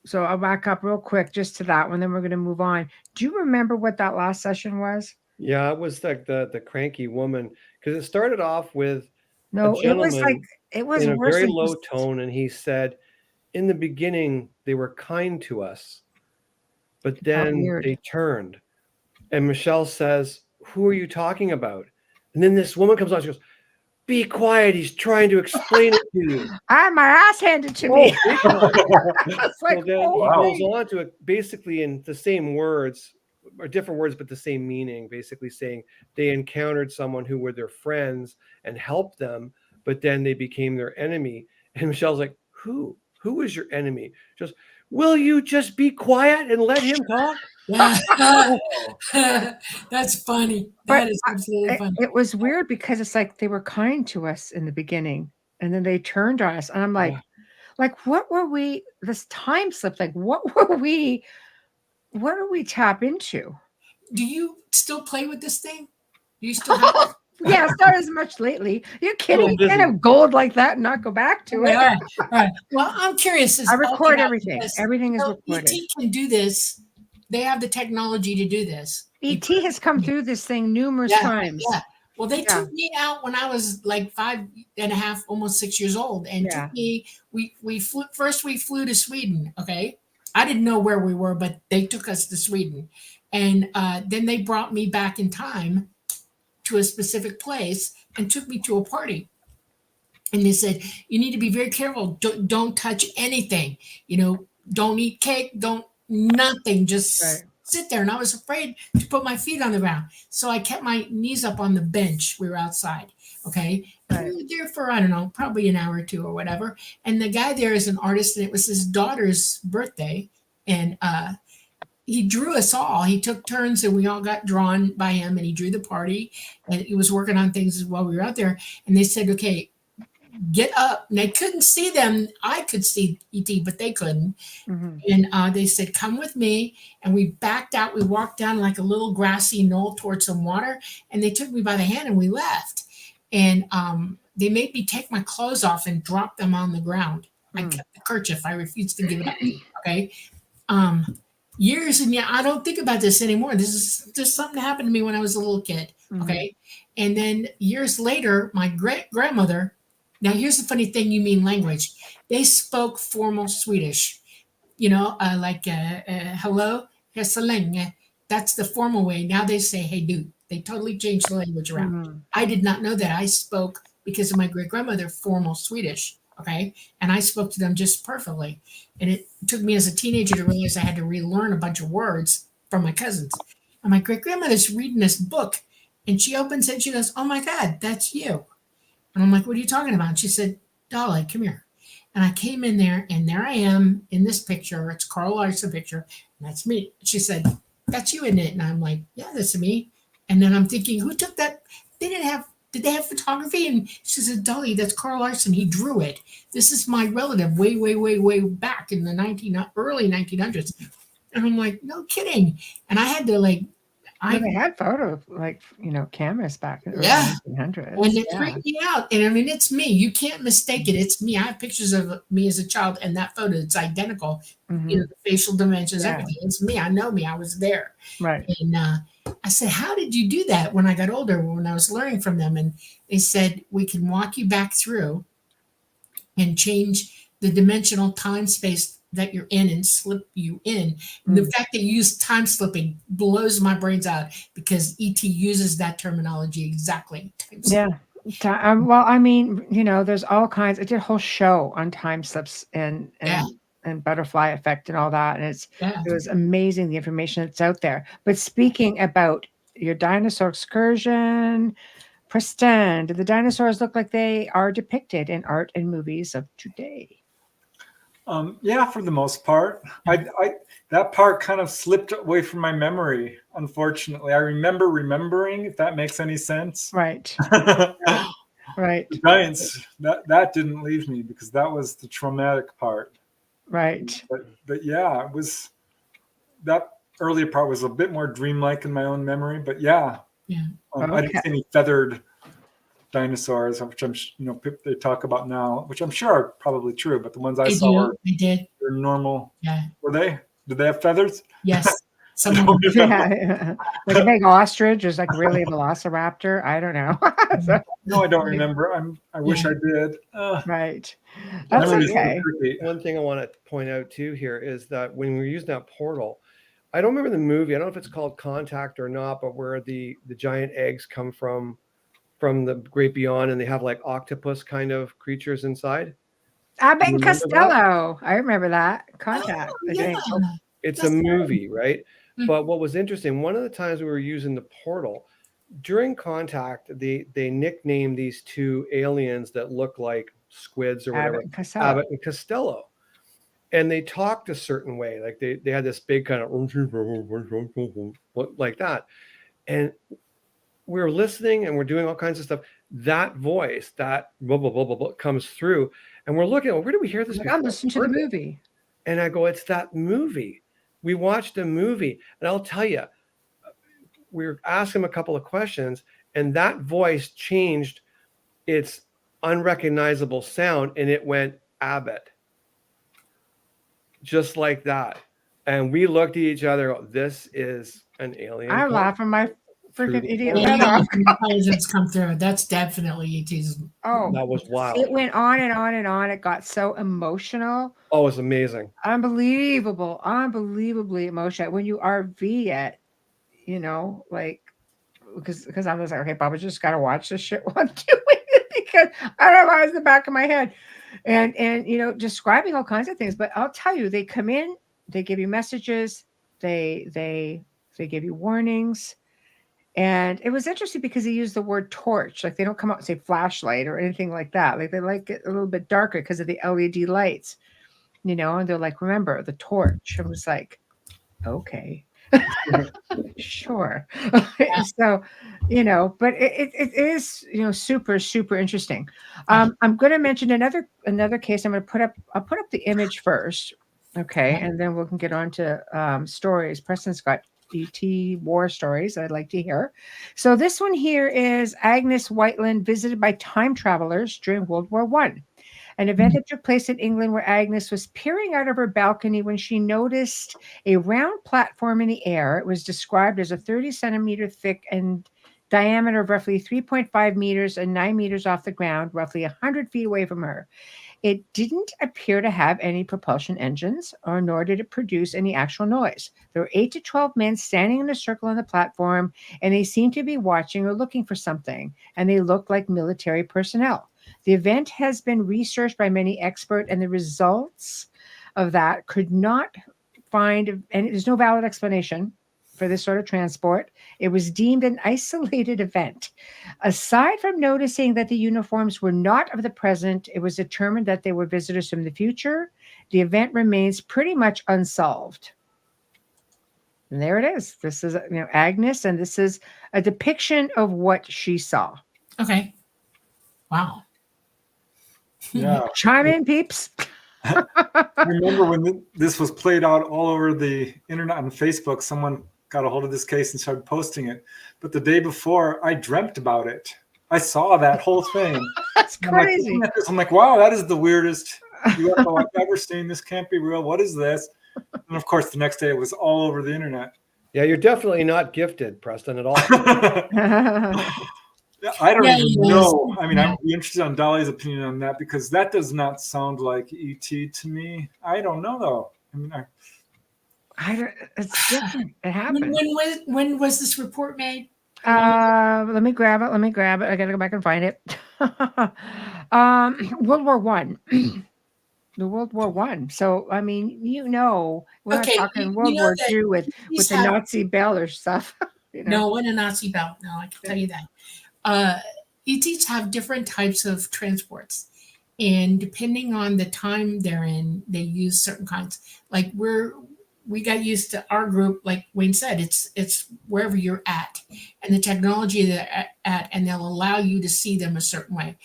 So I'll back up real quick just to that one, then we're going to move on. Do you remember what that last session was? Yeah, it was like the cranky woman, because it started off with it was in a worse very than low tone, and he said, in the beginning they were kind to us, but then they turned. And Michelle says, who are you talking about? And then this woman comes on, she goes, be quiet, he's trying to explain it to you. I had my ass handed to me. It's like, so then he goes on to it basically in the same words, or different words, but the same meaning, basically saying they encountered someone who were their friends and helped them, but then they became their enemy. And Michelle's like, who is your enemy? Just, will you just be quiet and let him talk? That's funny. That is absolutely funny. It was weird because it's like they were kind to us in the beginning, and then they turned on us, and I'm like, what were we? This time slip. Like, what were we? What do we tap into? Do you still play with this thing? Do you still have it? Yeah, it's not as much lately. You're kidding. You can't have gold like that and not go back to it. All right. Well, I'm curious. I record everything. Everything is recorded. ET can do this. They have the technology to do this. ET has come through this thing numerous times. Yeah. Well, they took me out when I was like 5.5, almost 6 years old, and took me. We flew first. We flew to Sweden. Okay, I didn't know where we were, but they took us to Sweden, and then they brought me back in time to a specific place and took me to a party. And they said, you need to be very careful. Don't touch anything. You know, don't eat cake. Don't nothing. Just sit there. And I was afraid to put my feet on the ground. So I kept my knees up on the bench. We were outside. Okay. And we were there for, I don't know, probably an hour or two or whatever. And the guy there is an artist, and it was his daughter's birthday. And he drew us all. He took turns, and we all got drawn by him, and he drew the party, and he was working on things while we were out there. And they said, okay, get up. And they couldn't see them. I could see ET, but they couldn't. And they said, come with me. And we backed out. We walked down like a little grassy knoll towards some water, and they took me by the hand, and we left. And they made me take my clothes off and drop them on the ground. I kept the kerchief. I refused to give it up. Okay. Years, and I don't think about this anymore. This is just something that happened to me when I was a little kid. Okay. And then years later, my great-grandmother, now here's the funny thing, you mean language. They spoke formal Swedish, you know, like hello, hesselänge. That's the formal way. Now they say, hey, dude. They totally changed the language around. I did not know that. I spoke, because of my great-grandmother, formal Swedish. Okay. And I spoke to them just perfectly. And it took me as a teenager to realize I had to relearn a bunch of words from my cousins. And my great-grandmother's reading this book, and she opens it and she goes, oh my God, that's you. And I'm like, what are you talking about? And she said, Dolly, come here. And I came in there, and there I am in this picture. It's Carl Larson picture. And that's me. She said, that's you, isn't it? And I'm like, yeah, that's me. And then I'm thinking, who took that? Did they have photography? And she said, Dolly, that's Carl Larson. He drew it. This is my relative way, way, way, way back in the early 1900s. And I'm like, no kidding. And I had to Well, they had photo, like, cameras back in the early Yeah. 1900s. And it Yeah. freaked me out. And I mean, it's me. You can't mistake it. It's me. I have pictures of me as a child and that photo. It's identical. Mhm. The facial dimensions, Yeah. everything. It's me. I know me. I was there. Right. And I said, how did you do that when I got older, when I was learning from them? And they said, we can walk you back through and change the dimensional time space that you're in and slip you in. And the fact that you use time slipping blows my brains out because ET uses that terminology exactly. Yeah. Well, I mean, there's all kinds. I did a whole show on time slips and butterfly effect and all that, and it was amazing the information that's out there. But speaking about your dinosaur excursion, Preston, do the dinosaurs look like they are depicted in art and movies of today? Yeah, for the most part. That part kind of slipped away from my memory, unfortunately. I remember remembering, if that makes any sense. Right. Right. The giants, that didn't leave me because that was the traumatic part. Right. But yeah, it was, that earlier part was a bit more dreamlike in my own memory. But yeah, I didn't see any feathered dinosaurs, which they talk about now, which I'm sure are probably true. But the ones I saw were normal. Yeah. Were they? Did they have feathers? Yes. Like a big ostrich is like really a velociraptor. I don't know. No, I don't remember. I wish I did. Right. That's okay. One thing I want to point out too here is that when we were using that portal, I don't remember the movie. I don't know if it's called Contact or not, but where the giant eggs come from the great beyond, and they have like octopus kind of creatures inside. Abbott and Costello. I remember that. Contact. Oh, yeah. It's a movie, right? Mm-hmm. But what was interesting, one of the times we were using the portal, during Contact, they nicknamed these two aliens that look like squids or whatever, Abbott and Costello. And they talked a certain way. Like they had this big kind of like that. And we were listening and we're doing all kinds of stuff. That voice, that blah, blah, blah, blah, blah, comes through. And we're looking, where did we hear this? I'm listening to the movie. And I go, it's that movie. We watched a movie. And I'll tell you, we were asking him a couple of questions, and that voice changed its unrecognizable sound, and it went Abbott. Just like that. And we looked at each other, this is an alien. I'm laughing my freaking idiot. Intelligence come through. That's definitely ET's. Oh, that was wild. It went on and on and on. It got so emotional. Oh, it was amazing. Unbelievably emotional. When you RV it, like, because I was like, okay, Papa, just got to watch this shit while I'm doing it because I don't know why it's in the back of my head. And describing all kinds of things. But I'll tell you, they come in, they give you messages, they give you warnings. And it was interesting because he used the word torch. Like they don't come out and say flashlight or anything like that. Like they like it a little bit darker because of the LED lights, and they're like, remember the torch. I was like, okay, sure. So, but it is, super, super interesting. I'm going to mention another case. I'll put up the image first. Okay. And then we can get on to stories. Preston's got ET war stories I'd like to hear. So this one here is Agnes Whiteland visited by time travelers during World War I. An event that took place in England where Agnes was peering out of her balcony when she noticed a round platform in the air. It was described as a 30 centimeter thick and diameter of roughly 3.5 meters and 9 meters off the ground, roughly 100 feet away from her. It didn't appear to have any propulsion engines, nor did it produce any actual noise. There were 8 to 12 men standing in a circle on the platform, and they seemed to be watching or looking for something, and they looked like military personnel. The event has been researched by many experts, and the results of that could not find any. There's no valid explanation for this sort of transport. It was deemed an isolated event. Aside from noticing that the uniforms were not of the present, it was determined that they were visitors from the future. The event remains pretty much unsolved. And there it is. This is, Agnes, and this is a depiction of what she saw. Okay. Wow. Yeah. Chime in, peeps. I remember when this was played out all over the internet and Facebook, someone got a hold of this case and started posting it. But the day before, I dreamt about it. I saw that whole thing. That's And I'm like, crazy. looking at this, I'm like, wow, that is the weirdest UFO I've ever seen. This can't be real. What is this? And of course, the next day it was all over the internet. Yeah, you're definitely not gifted, Preston, at all. I don't Yeah, even he know. is. I mean, I'm interested on Dolly's opinion on that because that does not sound like ET to me. I don't know though. I mean, It's different. It When, happened. when was this report made? Let me grab it. I gotta go back and find it. World War One. The World War One. So I mean, we're Okay, not talking you World know War that II with these the have- Nazi bell or stuff. No, what a Nazi belt. No, I can tell you that. ETs have different types of transports, and depending on the time they're in, they use certain kinds. Like we got used to our group, like Wayne said, it's wherever you're at and the technology they're at, and they'll allow you to see them a certain way.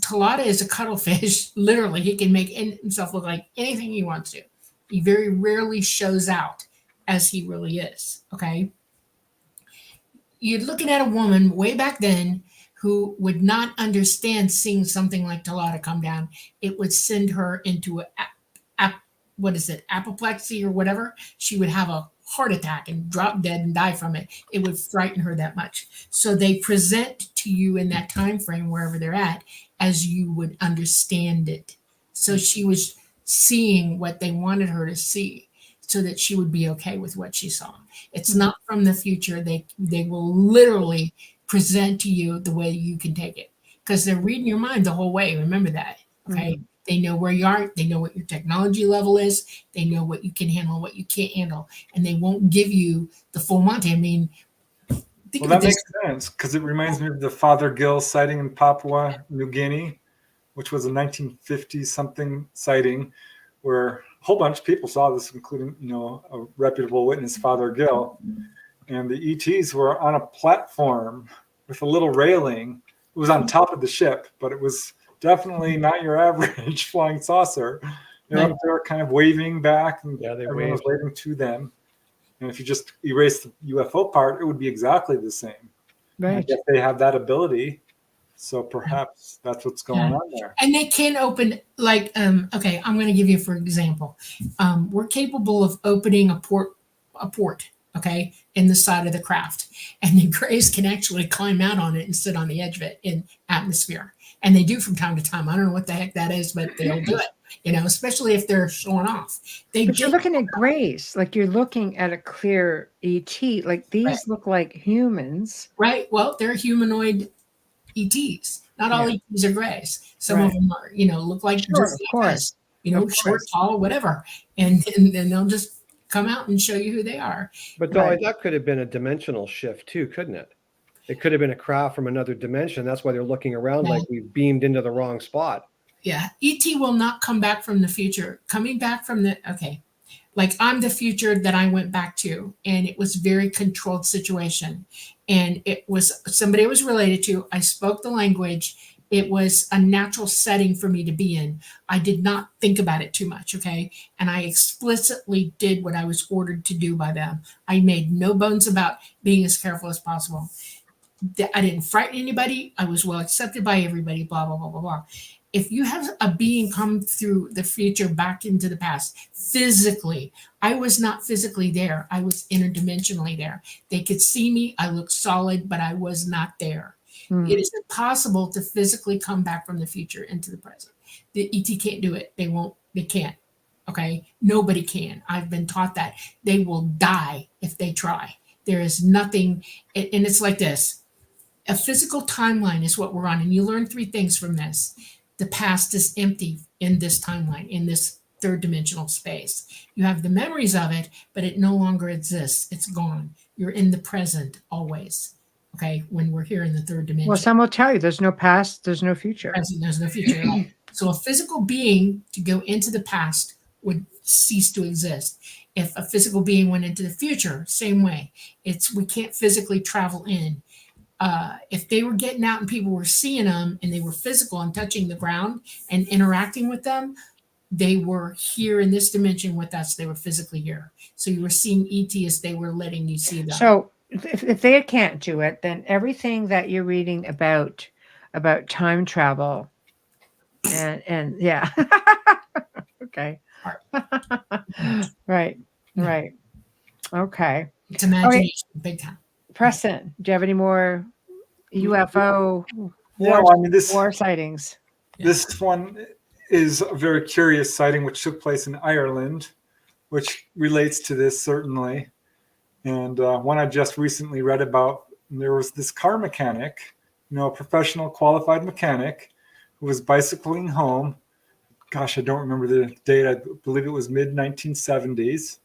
Talata is a cuttlefish. Literally, he can make himself look like anything he wants to. He very rarely shows out as he really is. Okay. You're looking at a woman way back then who would not understand seeing something like Talata come down. It would send her into what is it, apoplexy or whatever. She would have a heart attack and drop dead and die from it. It would frighten her that much. So they present to you in that time frame, wherever they're at, as you would understand it. So she was seeing what they wanted her to see so that she would be okay with what she saw. It's not from the future. They will literally present to you the way you can take it because they're reading your mind the whole way. Remember that. Okay. Mm-hmm. They know where you are. They know what your technology level is. They know what you can handle, what you can't handle, and they won't give you the full Monty. I mean, well, that makes sense because it reminds me of the Father Gill sighting in Papua New Guinea, which was a 1950 something sighting, where a whole bunch of people saw this, including a reputable witness, Father Gill, and the ETs were on a platform with a little railing. It was on top of the ship, but it was definitely not your average flying saucer. They're up there kind of waving back, and everyone was waving to them. And if you just erase the UFO part, it would be exactly the same. Right. I guess they have that ability. So perhaps that's what's going on there. And they can open, like, okay, I'm going to give you, for example, we're capable of opening a port, okay, in the side of the craft. And the Greys can actually climb out on it and sit on the edge of it in atmosphere. And they do from time to time. I don't know what the heck that is, but they'll do it, especially if they're showing off. But you're looking at Greys, like you're looking at a clear ET. Like these look like humans. Right. Well, they're humanoid ETs. Not all ETs are Greys. Some of them are, look like just like us, short, tall, whatever. And they'll just come out and show you who they are. But Dolly, that could have been a dimensional shift too, couldn't it? It could have been a craft from another dimension. That's why they're looking around like we've beamed into the wrong spot. Yeah. ET will not come back from the future. Coming back from like I'm the future that I went back to, and it was a very controlled situation. And it was somebody I was related to. I spoke the language. It was a natural setting for me to be in. I did not think about it too much, okay? And I explicitly did what I was ordered to do by them. I made no bones about being as careful as possible. I didn't frighten anybody. I was well accepted by everybody, blah, blah, blah, blah, blah. If you have a being come through the future back into the past, physically, I was not physically there. I was interdimensionally there. They could see me. I looked solid, but I was not there. It is impossible to physically come back from the future into the present. The ET can't do it. They can't. Okay. Nobody can. I've been taught that. They will die if they try. There is nothing. And it's like this. A physical timeline is what we're on. And you learn three things from this. The past is empty in this timeline, in this third dimensional space. You have the memories of it, but it no longer exists. It's gone. You're in the present always. Okay, when we're here in the third dimension. Well, some will tell you there's no past, there's no future. Present, there's no future. So a physical being to go into the past would cease to exist. If a physical being went into the future, same way. We can't physically travel in. If they were getting out and people were seeing them and they were physical and touching the ground and interacting with them, they were here in this dimension with us. They were physically here. So you were seeing ET as they were letting you see them. So if they can't do it, then everything that you're reading about time travel and yeah. Okay. Right. Right. Okay. It's imagination, big time. Preston, do you have any more UFO Yeah, well, I mean, war sightings? this one is a very curious sighting which took place in Ireland, which relates to this certainly. And one I just recently read about, there was this car mechanic, a professional qualified mechanic who was bicycling home. Gosh, I don't remember the date. I believe it was mid-1970s.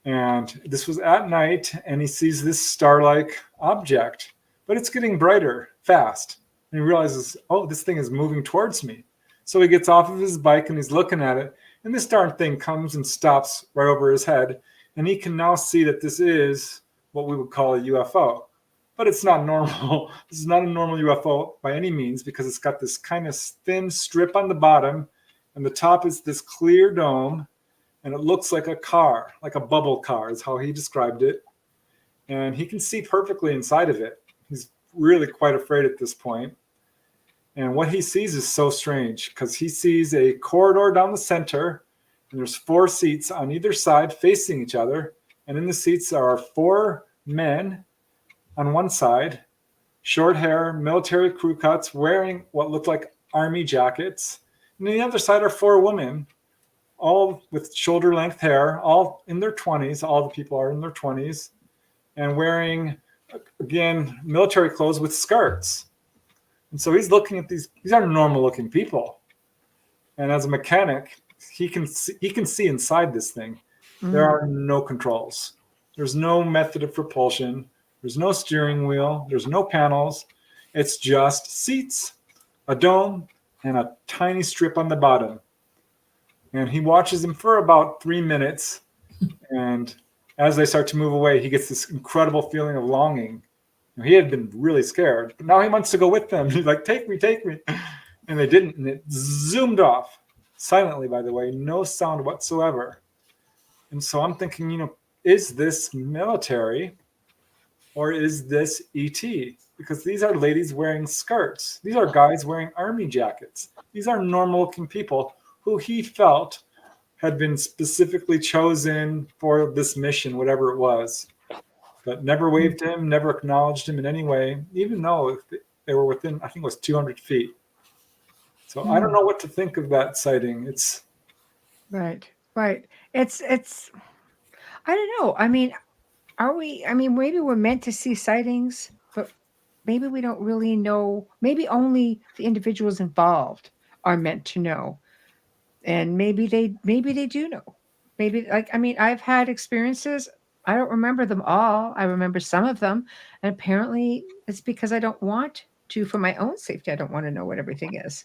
And this was at night, and he sees this star-like object, but it's getting brighter fast. And he realizes, oh, this thing is moving towards me. So he gets off of his bike and he's looking at it, and this darn thing comes and stops right over his head. And he can now see that this is what we would call a UFO. But it's not normal. This is not a normal UFO by any means, because it's got this kind of thin strip on the bottom, and the top is this clear dome, and it looks like a car, like a bubble car is how he described it. And he can see perfectly inside of it. He's really quite afraid at this point. And what he sees is so strange, because he sees a corridor down the center, and there's 4 seats on either side facing each other. And in the seats are 4 men on one side, short hair, military crew cuts, wearing what looked like army jackets. And on the other side are 4 women, all with shoulder length hair, all in their 20s. All the people are in their 20s, and wearing, again, military clothes with skirts. And so he's looking at these are normal looking people. And as a mechanic, he can see inside this thing. There are no controls. There's no method of propulsion. There's no steering wheel. There's no panels. It's just seats, a dome, and a tiny strip on the bottom. And he watches them for about 3 minutes. And as they start to move away, he gets this incredible feeling of longing. He had been really scared, but now he wants to go with them. He's like, take me. And they didn't. And it zoomed off silently, by the way, no sound whatsoever. And so I'm thinking, is this military or is this ET? Because these are ladies wearing skirts. These are guys wearing army jackets. These are normal looking people who he felt had been specifically chosen for this mission, whatever it was. But never waved him, never acknowledged him in any way, even though they were within, I think it was 200 feet. So I don't know what to think of that sighting. It's right. It's I don't know. I mean, maybe we're meant to see sightings, but maybe we don't really know. Maybe only the individuals involved are meant to know. And maybe they do know. Maybe I've had experiences. I don't remember them all. I remember some of them. And apparently it's because I don't want to, for my own safety. I don't want to know what everything is.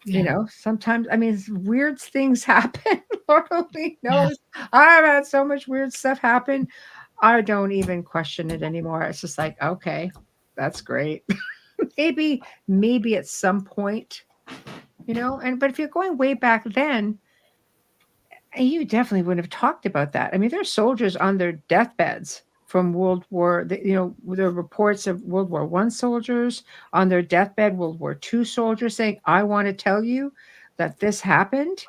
Yeah. Sometimes, weird things happen. Lord only knows. Yeah. I've had so much weird stuff happen. I don't even question it anymore. It's just like, okay, that's great. maybe at some point, but if you're going way back then, you definitely wouldn't have talked about that. There's soldiers on their deathbeds from World War, there are reports of World War I soldiers on their deathbed, World War II soldiers saying, I want to tell you that this happened.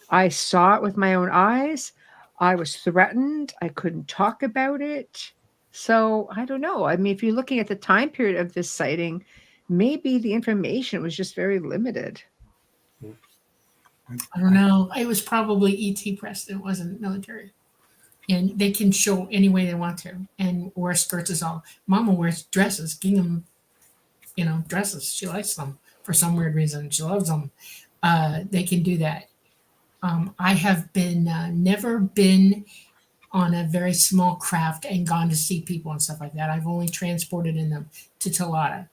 I saw it with my own eyes. I was threatened. I couldn't talk about it. So I don't know. If you're looking at the time period of this sighting, maybe the information was just very limited. I don't know. It was probably ET, Preston. It wasn't military. And they can show any way they want to and wear skirts is all. Mama wears dresses, gingham, dresses. She likes them for some weird reason. She loves them. They can do that. I have never been on a very small craft and gone to see people and stuff like that. I've only transported in them to Talata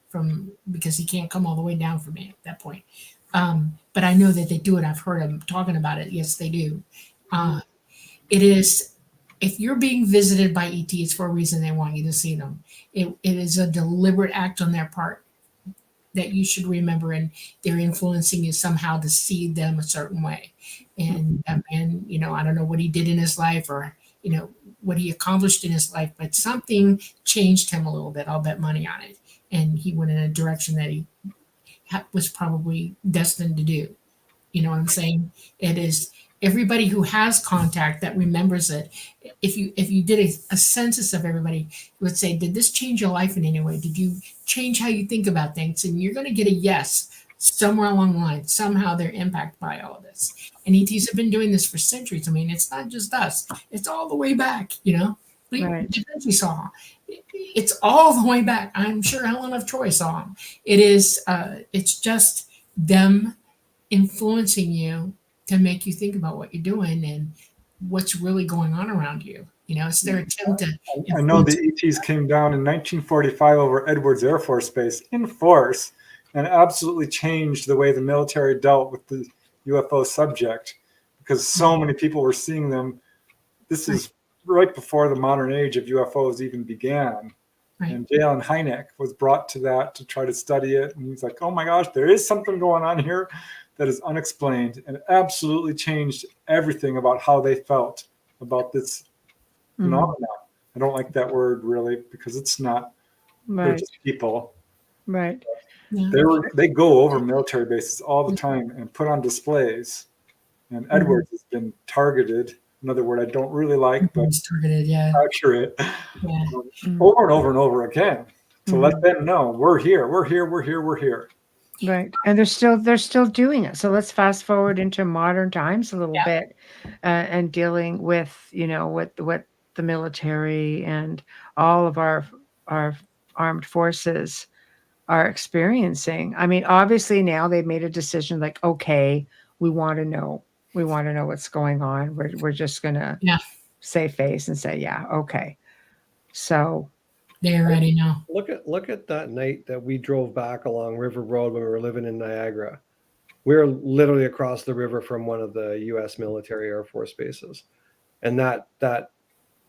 because he can't come all the way down for me at that point. But I know that they do it. I've heard them talking about it. Yes, they do. It is, if you're being visited by ETs for a reason, they want you to see them. It is a deliberate act on their part. that you should remember, and they're influencing you somehow to see them a certain way. And that man, I don't know what he did in his life, or what he accomplished in his life, but something changed him a little bit. I'll bet money on it. And he went in a direction that he was probably destined to do. You know what I'm saying? It is everybody who has contact that remembers it. If you did a census of everybody, you would say, did this change your life in any way? Did you change how you think about things? And you're going to get a yes somewhere along the line. Somehow they're impacted by all of this. And ETs have been doing this for centuries. I mean, it's not just us. It's all the way back, Right. We saw. It's all the way back. I'm sure Helen of Troy saw them. It's just them influencing you to make you think about what you're doing and what's really going on around you. It's their attempt to. I know the ETs came down in 1945 over Edwards Air Force Base in force and absolutely changed the way the military dealt with the UFO subject, because so many people were seeing them. This is right before the modern age of UFOs even began. Right. And J.L. Hynek was brought to that to try to study it. And he's like, oh my gosh, there is something going on here that is unexplained, and absolutely changed everything about how they felt about this phenomenon. I don't like that word really, because it's not, they're Right. just people. Right. Yeah. They go over military bases all the time and put on displays. And Edwards has been targeted. Another word I don't really like, but It's targeted, yeah. accurate, Yeah. over and over and over again to let them know we're here, we're here, we're here, we're here. Right. And they're still doing it. So let's fast forward into modern times a little bit, and dealing with, what the military and all of our armed forces are experiencing. I mean, obviously now they've made a decision like, okay, we want to know what's going on. We're just going to save face and say, yeah, okay. So They already know. Look at that night that we drove back along River Road when we were living in Niagara. We were literally across the river from one of the U.S. military Air Force bases, and that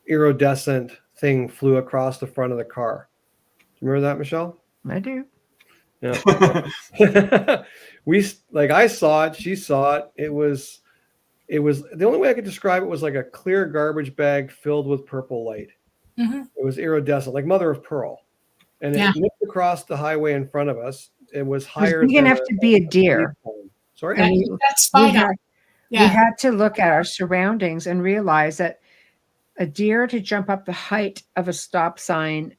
iridescent thing flew across the front of the car. Do you remember that, Michelle? I do. Yeah. I saw it. She saw it. It was the only way I could describe it was like a clear garbage bag filled with purple light. Mm-hmm. It was iridescent, like mother of pearl, and it moved across the highway in front of us. It was higher. It was big enough to be a deer. Sorry, And we had to look at our surroundings and realize that a deer to jump up the height of a stop sign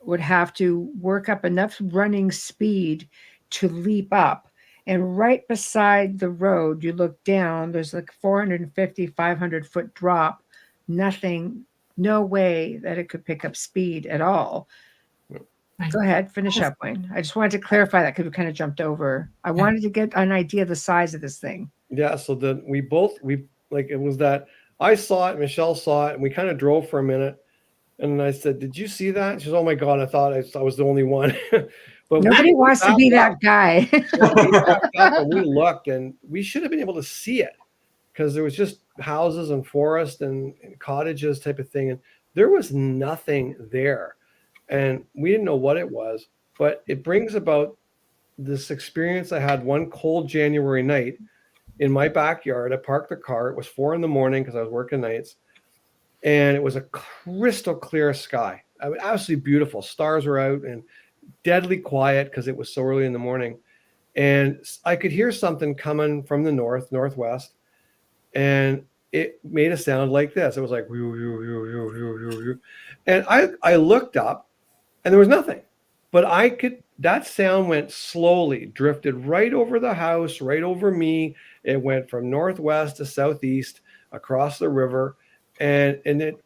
would have to work up enough running speed to leap up. And right beside the road, you look down, there's like 450, 500 foot drop, nothing, no way that it could pick up speed at all. Right. Go ahead, finish up, Wayne. I just wanted to clarify that because we kind of jumped over. I wanted to get an idea of the size of this thing. Yeah, so then we it was that I saw it, Michelle saw it, and we kind of drove for a minute. And I said, "Did you see that?" She says, "Oh my God, I thought I was the only one." But nobody wants to be that guy. We looked, and we should have been able to see it because there was just houses and forest and cottages type of thing, and there was nothing there, and we didn't know what it was. But it brings about this experience I had one cold January night in my backyard. I parked the car. It was 4 a.m. because I was working nights. And it was a crystal clear sky. I mean, absolutely beautiful. Stars were out and deadly quiet because it was so early in the morning. And I could hear something coming from the northwest. And it made a sound like this. It was like, whew, whew, whew, whew, whew, whew, whew. And I looked up and there was nothing. But that sound went slowly, drifted right over the house, right over me. It went from northwest to southeast across the river. And it,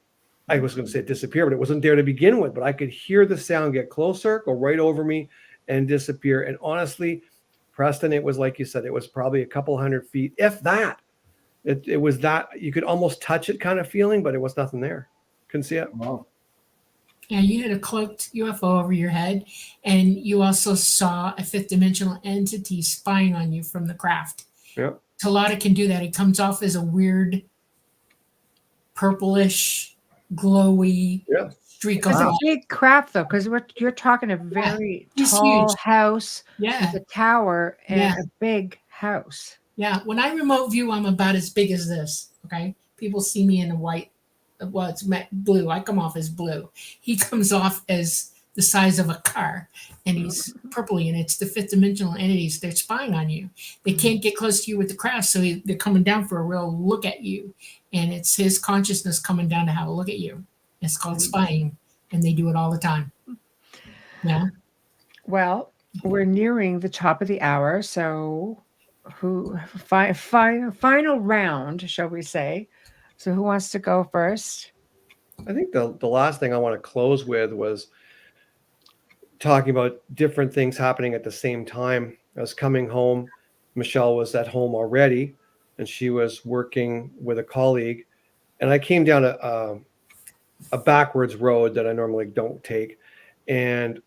I was going to say it disappeared, but it wasn't there to begin with. But I could hear the sound get closer, go right over me, and disappear. And honestly, Preston, it was like you said, it was probably a couple hundred feet, if that. It was that you could almost touch it kind of feeling, but it was nothing there. Couldn't see it. Wow. Yeah, you had a cloaked UFO over your head, and you also saw a fifth dimensional entity spying on you from the craft. Yeah. Talata can do that. It comes off as a weird purplish glowy Yeah. streak of It's a light. big crap though, because you're talking a very He's tall huge. house Yeah. with a tower and Yeah. a big house. Yeah. When I remote view, I'm about as big as this. Okay. People see me in a white, well, it's blue. I come off as blue. He comes off as the size of a car, and he's purpley, and it's the fifth dimensional entities. They're spying on you. They can't get close to you with the craft, so they're coming down for a real look at you. And it's his consciousness coming down to have a look at you. It's called spying, and they do it all the time. Yeah. Well, we're nearing the top of the hour, so final round, shall we say? So who wants to go first? I think the last thing I want to close with was talking about different things happening at the same time. I was coming home. Michelle was at home already, and she was working with a colleague. And I came down a backwards road that I normally don't take, and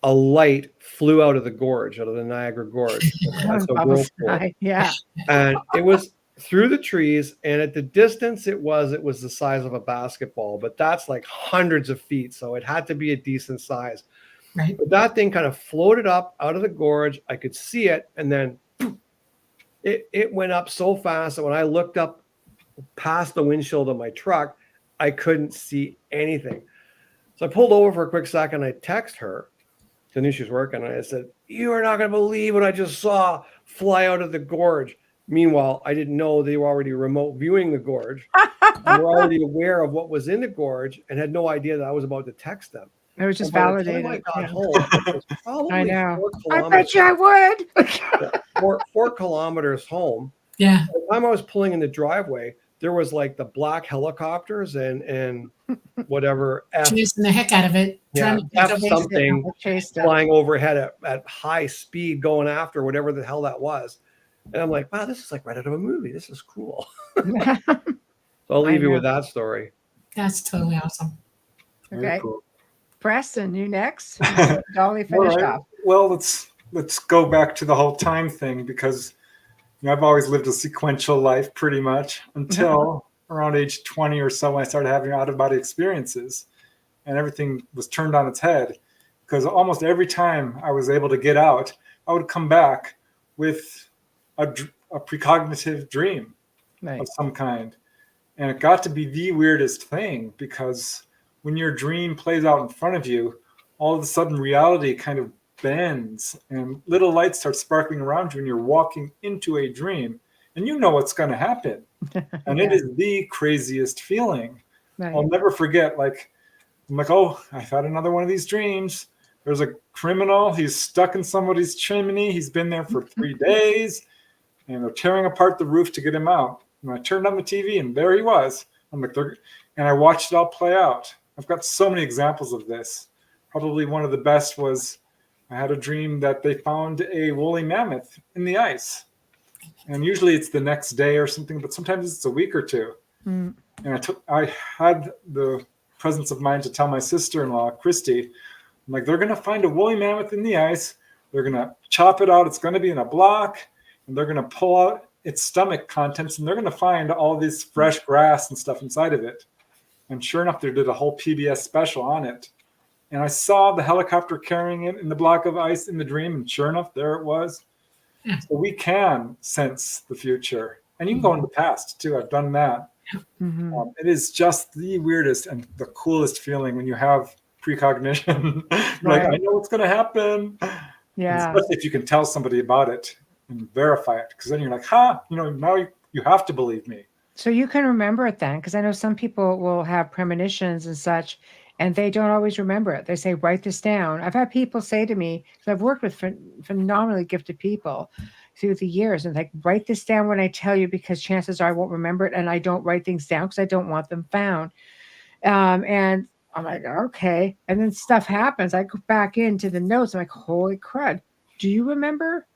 a light flew out of the gorge, out of the Niagara Gorge. That's a whirlpool. Yeah. And it was through the trees, and at the distance it was the size of a basketball, but that's like hundreds of feet, so it had to be a decent size. Right. But that thing kind of floated up out of the gorge. I could see it, and then it went up so fast that when I looked up past the windshield of my truck, I couldn't see anything. So I pulled over for a quick second. I texted her. I knew she was working. And I said, "You are not going to believe what I just saw fly out of the gorge." Meanwhile, I didn't know they were already remote viewing the gorge. They were already aware of what was in the gorge and had no idea that I was about to text them. It was just And by the validated. time I got Yeah. home, it was probably I know. 4 I kilometers. bet you I would. 4 kilometers home. Yeah. By the time I was pulling in the driveway, there was like the black helicopters and whatever Chasing the heck out of it. Yeah, Trying to F pick up something Chased it. flying overhead at high speed, going after whatever the hell that was. And I'm like, wow, this is like right out of a movie. This is cool. So I'll leave you with that story. That's totally awesome. Very Okay. cool. Preston, you next. Dolly, finish All right. off. Well, let's go back to the whole time thing, because I've always lived a sequential life pretty much until around age 20 or so, when I started having out-of-body experiences, and everything was turned on its head. Because almost every time I was able to get out, I would come back with a precognitive dream Right. of some kind. And it got to be the weirdest thing, because when your dream plays out in front of you, all of a sudden reality kind of bends and little lights start sparkling around you, and you're walking into a dream, and you know what's going to happen. And it is the craziest feeling. Right. I'll never forget, I'm like, oh, I've had another one of these dreams. There's a criminal. He's stuck in somebody's chimney. He's been there for 3 days, and they're tearing apart the roof to get him out. And I turned on the TV, and there he was. I'm like, and I watched it all play out. I've got so many examples of this. Probably one of the best was I had a dream that they found a woolly mammoth in the ice. And usually it's the next day or something, but sometimes it's a week or two. Mm. And I had the presence of mind to tell my sister-in-law, Christy, I'm like, they're going to find a woolly mammoth in the ice. They're going to chop it out. It's going to be in a block, and they're going to pull out its stomach contents, and they're going to find all this fresh grass and stuff inside of it. And sure enough, they did a whole PBS special on it. And I saw the helicopter carrying it in the block of ice in the dream, and sure enough, there it was. Yeah. So we can sense the future, and you can go in the past too. I've done that. Mm-hmm. It is just the weirdest and the coolest feeling when you have precognition. Like, Right. I know what's going to happen. Yeah. And especially if you can tell somebody about it and verify it, because then you're like, now you have to believe me. So you can remember it then, because I know some people will have premonitions and such, and they don't always remember it. They say, write this down. I've had people say to me, because I've worked with phenomenally gifted people through the years, and like, write this down when I tell you, because chances are I won't remember it, and I don't write things down because I don't want them found. And I'm like, okay. And then stuff happens. I go back into the notes. I'm like, holy crud. Do you remember?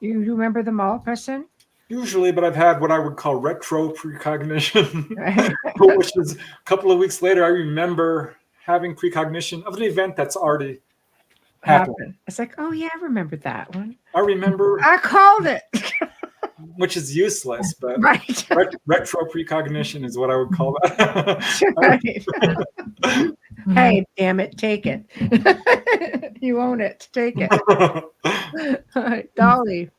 You remember them all, Preston? Usually, but I've had what I would call retro precognition, Right. which is a couple of weeks later, I remember having precognition of an event that's already happened. It's like, oh yeah, I remember that one. I remember I called it. which is useless, but Right. retro precognition is what I would call that. Right. Hey, damn it, take it. You own it. Take it. All right, Dolly.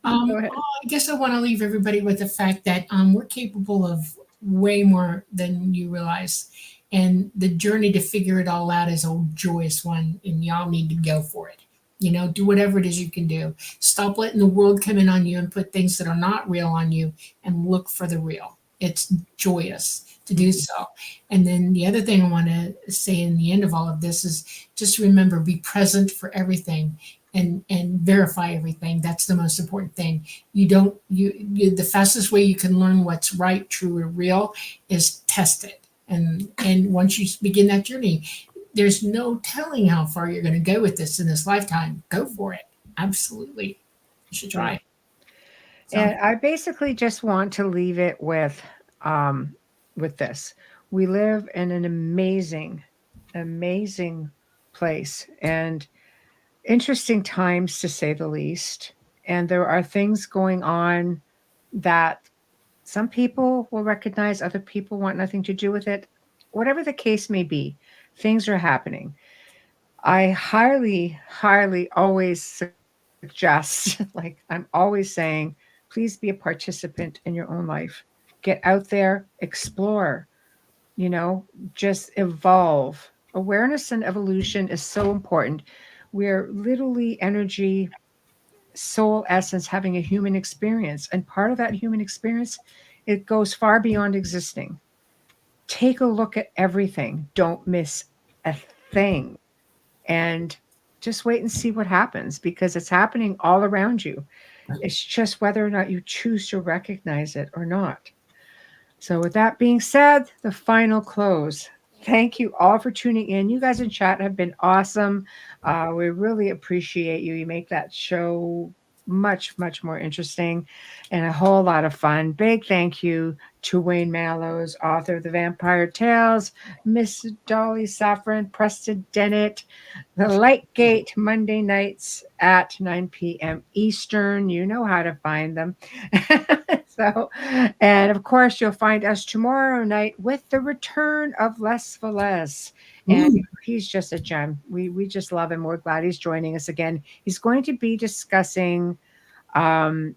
Go ahead. I guess I want to leave everybody with the fact that we're capable of way more than you realize. And the journey to figure it all out is a joyous one, and y'all need to go for it. Do whatever it is you can do. Stop letting the world come in on you and put things that are not real on you, and look for the real. It's joyous to do so. And then the other thing I want to say in the end of all of this is just remember, be present for everything. And verify everything. That's the most important thing. The fastest way you can learn what's right, true, or real is test it. And once you begin that journey, there's no telling how far you're going to go with this in this lifetime. Go for it. Absolutely. You should try. So, And I basically just want to leave it with this. We live in an amazing, amazing place, and interesting times, to say the least. And there are things going on that some people will recognize, other people want nothing to do with it. Whatever the case may be, things are happening. I highly, highly always suggest, like I'm always saying, please be a participant in your own life. Get out there, explore, just evolve. Awareness and evolution is so important. We're literally energy, soul essence, having a human experience. And part of that human experience, it goes far beyond existing. Take a look at everything. Don't miss a thing. And just wait and see what happens, because it's happening all around you. It's just whether or not you choose to recognize it or not. So with that being said, the final close. Thank you all for tuning in. You guys in chat have been awesome. We really appreciate you. You make that show much, much more interesting and a whole lot of fun. Big thank you to Wayne Mallows, author of The Vampire Tales, Miss Dolly Safran, Preston Dennett, The Light Gate, Monday nights at 9 p.m. Eastern. You know how to find them. So, and of course, you'll find us tomorrow night with the return of Les Velez. And he's just a gem. We just love him. We're glad he's joining us again. He's going to be discussing the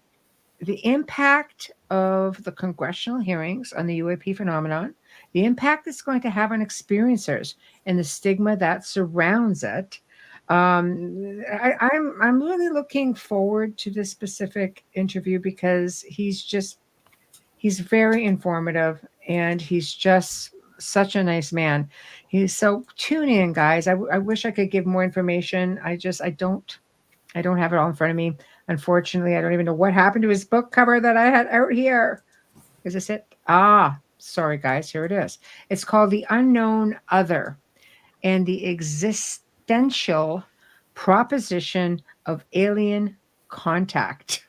impact of the congressional hearings on the UAP phenomenon, the impact it's going to have on experiencers, and the stigma that surrounds it. I'm really looking forward to this specific interview because he's very informative, and he's just such a nice man. So tune in, guys. I wish I could give more information. I don't have it all in front of me. Unfortunately, I don't even know what happened to his book cover that I had out here. Is this it? Sorry, guys. Here it is. It's called The Unknown Other and the Existential Proposition of Alien Contact.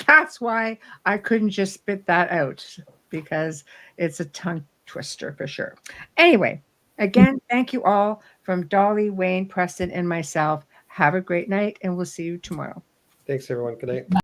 That's why I couldn't just spit that out, because it's a tongue twister for sure. Anyway, again, thank you all from Dolly, Wayne, Preston, and myself. Have a great night, and we'll see you tomorrow. Thanks, everyone. Good night.